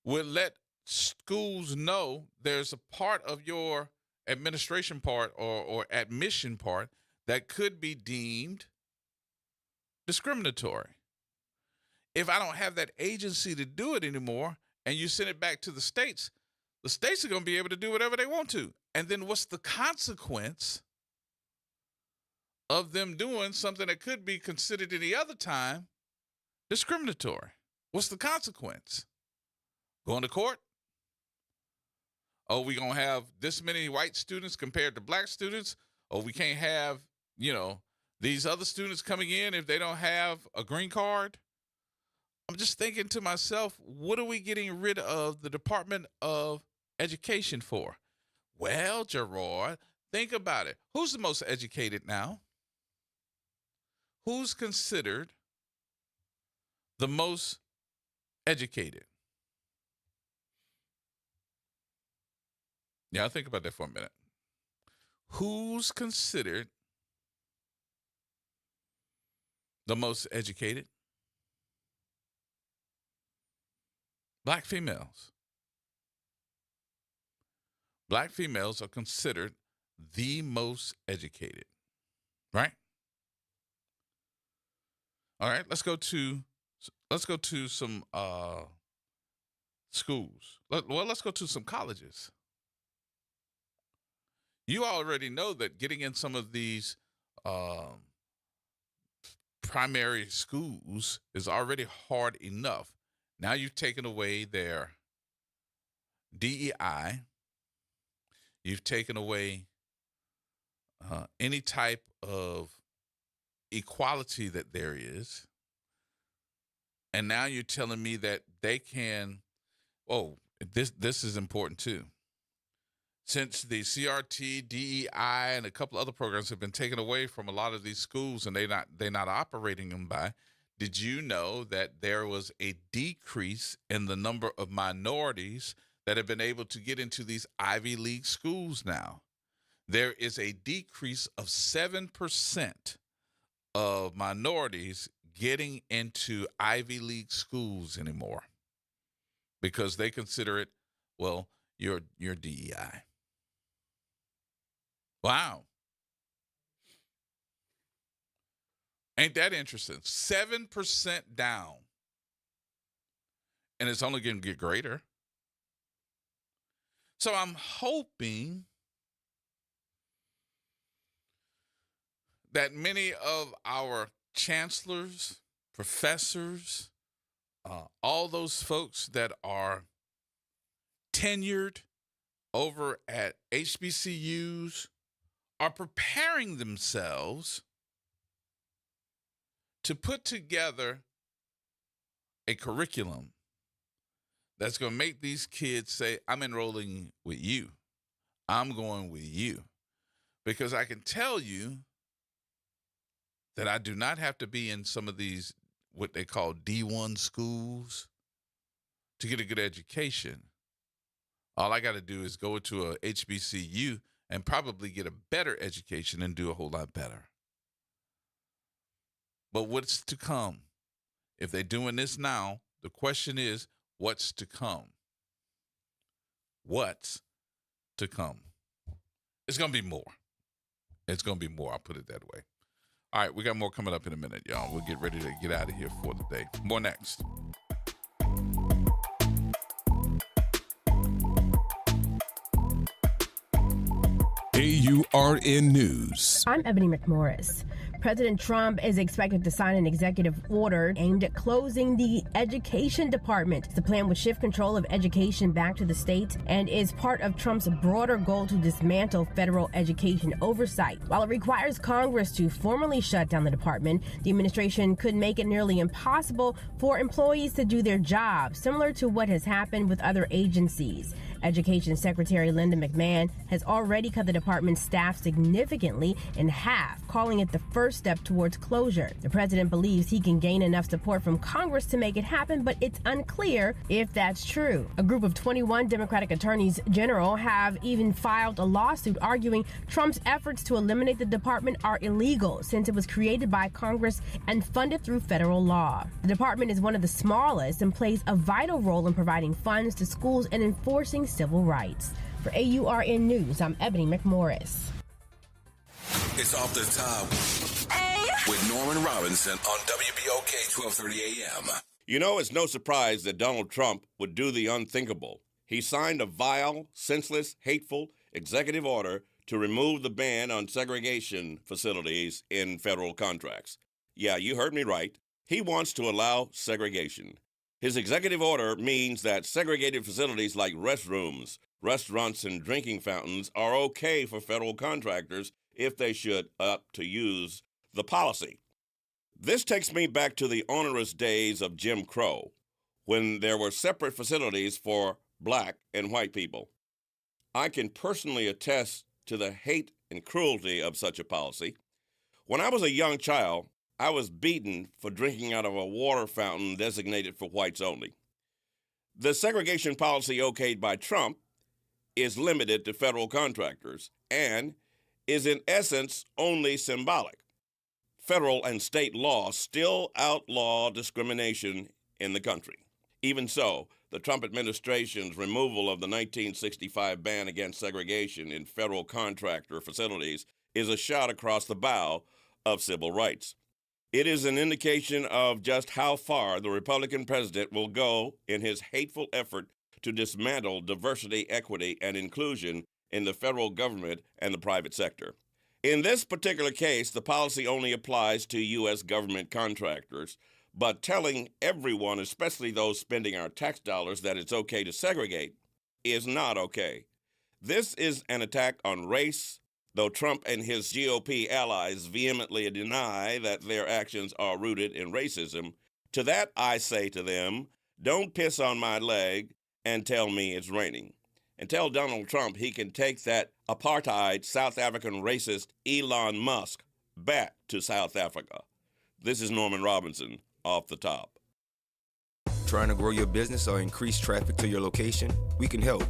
would let schools know there's a part of your administration part or admission part that could be deemed discriminatory. If I don't have that agency to do it anymore and you send it back to the states are going to be able to do whatever they want to. And then what's the consequence of them doing something that could be considered any other time discriminatory? What's the consequence? Going to court? Oh, we going to have this many white students compared to black students? Or we can't have, these other students coming in if they don't have a green card? I'm just thinking to myself, what are we getting rid of the Department of Education for? Well, Gerard, think about it. Who's the most educated now? Who's considered the most educated? Yeah, I'll think about that for a minute. Who's considered the most educated? Black females. Black females are considered the most educated, right? All right, let's go to some schools. Let's go to some colleges. You already know that getting in some of these primary schools is already hard enough. Now you've taken away their DEI. You've taken away any type of equality that there is. And now you're telling me that they can, this is important too. Since the CRT, DEI, and a couple other programs have been taken away from a lot of these schools and they're not operating them by, did you know that there was a decrease in the number of minorities that have been able to get into these Ivy League schools now? There is a decrease of 7% of minorities getting into Ivy League schools anymore because they consider it, your DEI. Wow. Ain't that interesting? 7% down. And it's only going to get greater. So I'm hoping that many of our chancellors, professors, all those folks that are tenured over at HBCUs are preparing themselves to put together a curriculum that's going to make these kids say, I'm enrolling with you. I'm going with you. Because I can tell you that I do not have to be in some of these, what they call D1 schools, to get a good education. All I got to do is go to a HBCU and probably get a better education and do a whole lot better. But what's to come? If they're doing this now, the question is, what's to come? What's to come? It's going to be more. It's going to be more. I'll put it that way. All right, we got more coming up in a minute, y'all. We'll get ready to get out of here for the day. More next. AURN News. I'm Ebony McMorris. President Trump is expected to sign an executive order aimed at closing the Education Department. The plan would shift control of education back to the states and is part of Trump's broader goal to dismantle federal education oversight. While it requires Congress to formally shut down the department, the administration could make it nearly impossible for employees to do their jobs, similar to what has happened with other agencies. Education Secretary Linda McMahon has already cut the department's staff significantly in half, calling it the first step towards closure. The president believes he can gain enough support from Congress to make it happen, but it's unclear if that's true. A group of 21 Democratic attorneys general have even filed a lawsuit arguing Trump's efforts to eliminate the department are illegal since it was created by Congress and funded through federal law. The department is one of the smallest and plays a vital role in providing funds to schools and enforcing civil rights. For AURN News, I'm Ebony McMorris. It's Off the Top with Norman Robinson on WBOK 1230 AM. You know, it's no surprise that Donald Trump would do the unthinkable. He signed a vile, senseless, hateful executive order to remove the ban on segregation facilities in federal contracts. Yeah, you heard me right. He wants to allow segregation. His executive order means that segregated facilities like restrooms, restaurants, and drinking fountains are okay for federal contractors if they should opt to use the policy. This takes me back to the onerous days of Jim Crow, when there were separate facilities for black and white people. I can personally attest to the hate and cruelty of such a policy. When I was a young child, I was beaten for drinking out of a water fountain designated for whites only. The segregation policy okayed by Trump is limited to federal contractors and is in essence only symbolic. Federal and state law still outlaw discrimination in the country. Even so, the Trump administration's removal of the 1965 ban against segregation in federal contractor facilities is a shot across the bow of civil rights. It is an indication of just how far the Republican president will go in his hateful effort to dismantle diversity, equity, and inclusion in the federal government and the private sector. In this particular case, the policy only applies to U.S. government contractors, but telling everyone, especially those spending our tax dollars, that it's okay to segregate is not okay. This is an attack on race, though Trump and his GOP allies vehemently deny that their actions are rooted in racism. To that I say to them, don't piss on my leg and tell me it's raining. And tell Donald Trump he can take that apartheid South African racist Elon Musk back to South Africa. This is Norman Robinson, Off the Top. Trying to grow your business or increase traffic to your location? We can help.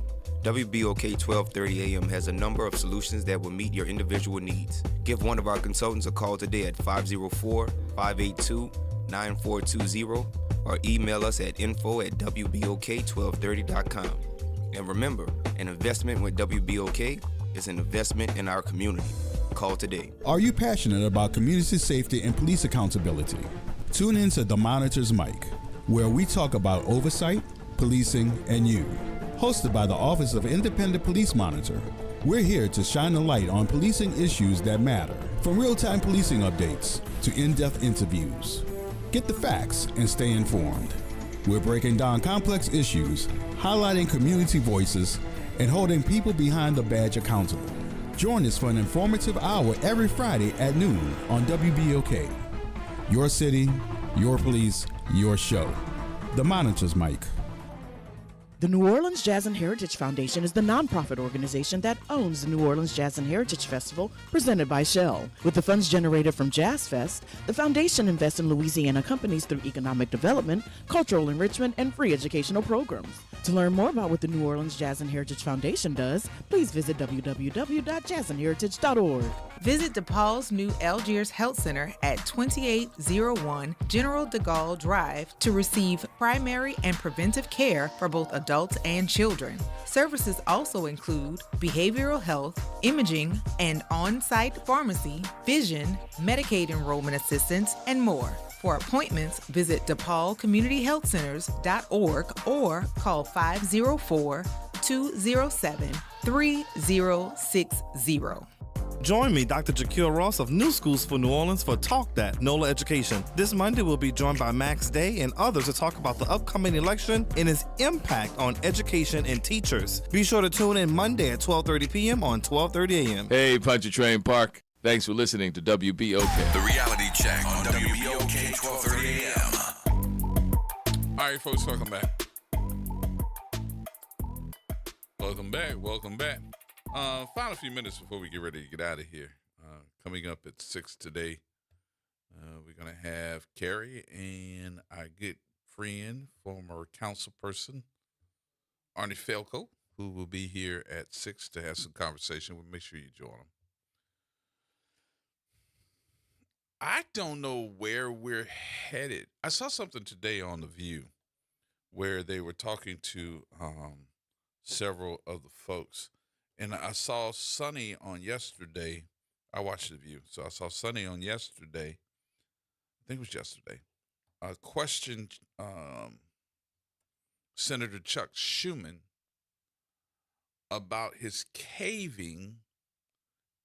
WBOK 1230 AM has a number of solutions that will meet your individual needs. Give one of our consultants a call today at 504-582-9420 or email us at info@wbok1230.com. And remember, an investment with WBOK is an investment in our community. Call today. Are you passionate about community safety and police accountability? Tune in to The Monitor's Mic, where we talk about oversight, policing, and you. Hosted by the Office of Independent Police Monitor, we're here to shine a light on policing issues that matter, from real-time policing updates to in-depth interviews. Get the facts and stay informed. We're breaking down complex issues, highlighting community voices, and holding people behind the badge accountable. Join us for an informative hour every Friday at noon on WBOK. Your city, your police, your show. The Monitor's Mic. The New Orleans Jazz and Heritage Foundation is the nonprofit organization that owns the New Orleans Jazz and Heritage Festival presented by Shell. With the funds generated from Jazz Fest, the foundation invests in Louisiana companies through economic development, cultural enrichment, and free educational programs. To learn more about what the New Orleans Jazz and Heritage Foundation does, please visit www.jazzandheritage.org. Visit DePaul's new Algiers Health Center at 2801 General de Gaulle Drive to receive primary and preventive care for both adults adults and children. Services also include behavioral health, imaging, and on-site pharmacy, vision, Medicaid enrollment assistance, and more. For appointments, visit DePaulCommunityHealthCenters.org or call 504-207-3060. Join me, Dr. Jaquil Ross of New Schools for New Orleans for Talk That, NOLA Education. This Monday, we'll be joined by Max Day and others to talk about the upcoming election and its impact on education and teachers. Be sure to tune in Monday at 12:30 p.m. on 12:30 a.m. Hey, Pontchartrain Park. Thanks for listening to WBOK. The Reality Check on WBOK 12:30 a.m. All right, folks, welcome back. Welcome back. Final few minutes before we get ready to get out of here. Coming up at 6 today, we're going to have Carrie and our good friend, former council person, Arnie Felco, who will be here at 6 to have some conversation. We'll make sure you join them. I don't know where we're headed. I saw something today on The View where they were talking to several of the folks. And I saw Sonny on yesterday. I watched The View. So I saw Sonny on yesterday. I think it was yesterday. Questioned Senator Chuck Schumer about his caving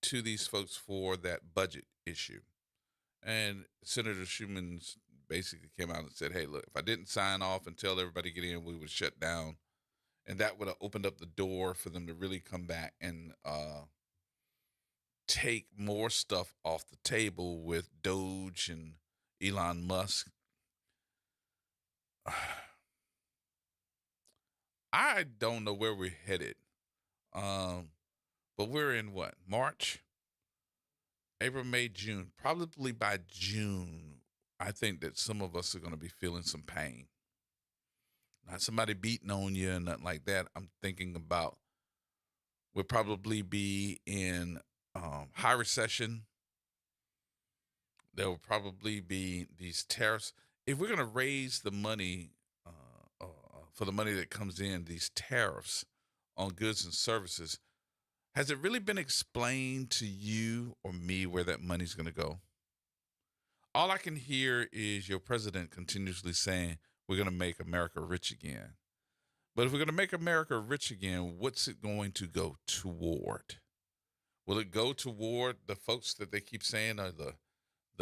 to these folks for that budget issue. And Senator Schumer basically came out and said, hey, look, if I didn't sign off and tell everybody to get in, we would shut down. And that would have opened up the door for them to really come back and take more stuff off the table with Doge and Elon Musk. I don't know where we're headed. But we're in what? March? April, May, June. Probably by June, I think that some of us are going to be feeling some pain. Not somebody beating on you and nothing like that. I'm thinking about we'll probably be in high recession. There will probably be these tariffs. If we're going to raise the money for the money that comes in, these tariffs on goods and services, has it really been explained to you or me where that money's going to go? All I can hear is your president continuously saying, we're going to make America rich again. But if we're going to make America rich again, what's it going to go toward? Will it go toward the folks that they keep saying are the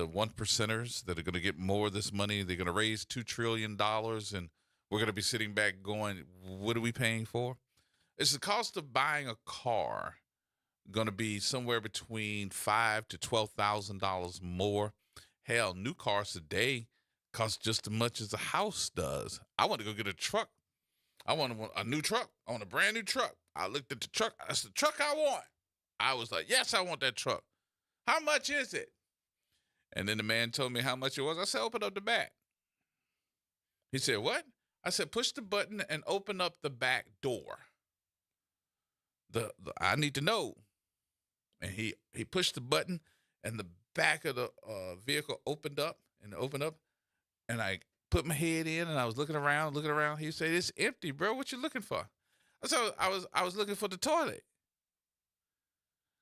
one percenters that are going to get more of this money? They're going to raise $2 trillion, and we're going to be sitting back going, what are we paying for? Is the cost of buying a car going to be somewhere between $5,000 to $12,000 more? Hell, new cars today cost just as much as a house does. I want to go get a truck. I want a new truck. I want a brand new truck. I looked at the truck. That's the truck I want. I was like, yes, I want that truck. How much is it? And then the man told me how much it was. I said, open up the back. He said, what? I said, push the button and open up the back door. I need to know. And he pushed the button, and the back of the vehicle opened up. And I put my head in, and I was looking around. He said, it's empty, bro. What you looking for? So I was looking for the toilet.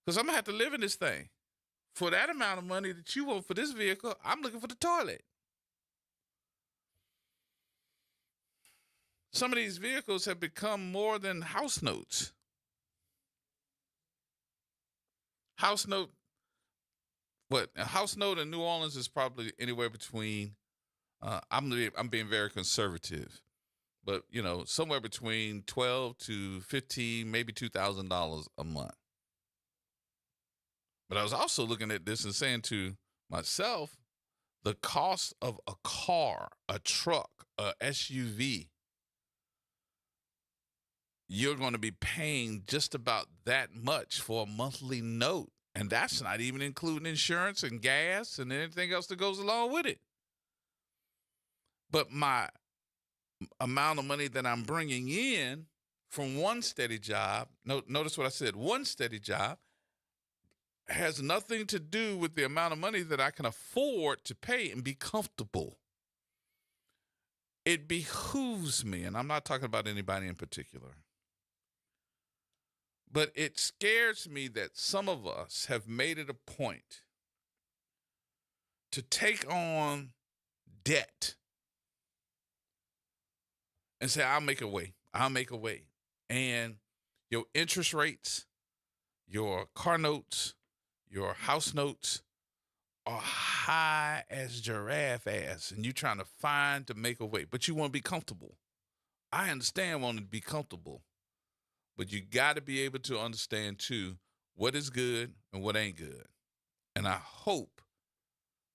Because I'm going to have to live in this thing. For that amount of money that you want for this vehicle, I'm looking for the toilet. Some of these vehicles have become more than house notes. House note, what? A house note in New Orleans is probably anywhere between, I'm being very conservative, but, somewhere between $12 to $15, maybe $2,000 a month. But I was also looking at this and saying to myself, the cost of a car, a truck, a SUV, you're going to be paying just about that much for a monthly note. And that's not even including insurance and gas and anything else that goes along with it. But my amount of money that I'm bringing in from one steady job, notice what I said, one steady job, has nothing to do with the amount of money that I can afford to pay and be comfortable. it behooves me, and I'm not talking about anybody in particular, but it scares me that some of us have made it a point to take on debt and say, I'll make a way. And your interest rates, your car notes, your house notes are high as giraffe ass, and you're trying to make a way, but you want to be comfortable. I understand wanting to be comfortable, but you got to be able to understand, too, what is good and what ain't good. And I hope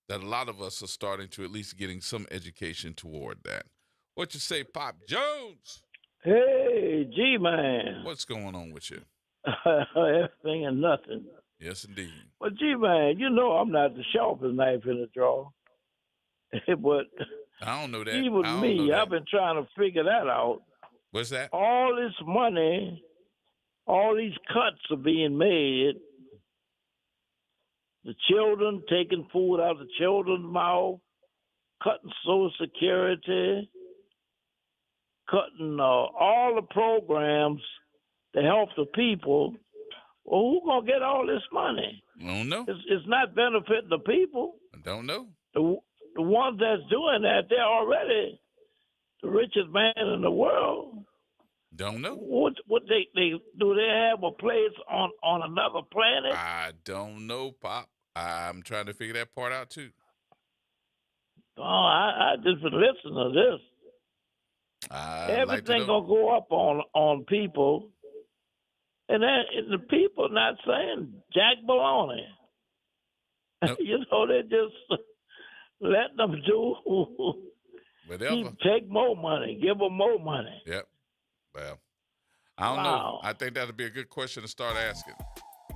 that a lot of us are starting to at least getting some education toward that. What you say, Pop Jones? Hey, G-Man. What's going on with you? Everything and nothing. Yes, indeed. But, G-Man, you know I'm not the sharpest knife in the drawer. But I don't know that. Even me, I've been trying to figure that out. What's that? All this money, all these cuts are being made. The children, taking food out of the children's mouth, cutting Social Security, cutting all the programs to help the people. Well, who's going to get all this money? I don't know. It's not benefiting the people. I don't know. The ones that's doing that, they're already the richest man in the world. Don't know. What they do? They have a place on another planet? I don't know, Pop. I'm trying to figure that part out too. Oh, I just been listening to this. Everything gonna go up on people, and the people not saying jack baloney. Nope. You know, they just letting them do. Whatever. Take more money. Give them more money. Yep. Well, I don't know. I think that'd be a good question to start asking.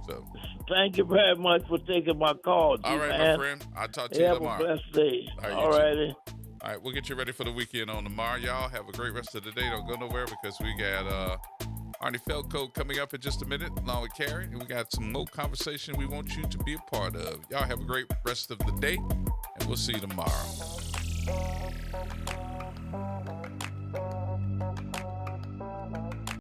So, thank you very much for taking my call. All right, man. my friend. I'll talk to you tomorrow. Have a blessed day. All righty. All right, we'll get you ready for the weekend on tomorrow. Y'all have a great rest of the day. Don't go nowhere because we got Arnie Feldko coming up in just a minute, along with Carrie. And we got some more conversation we want you to be a part of. Y'all have a great rest of the day, and we'll see you tomorrow.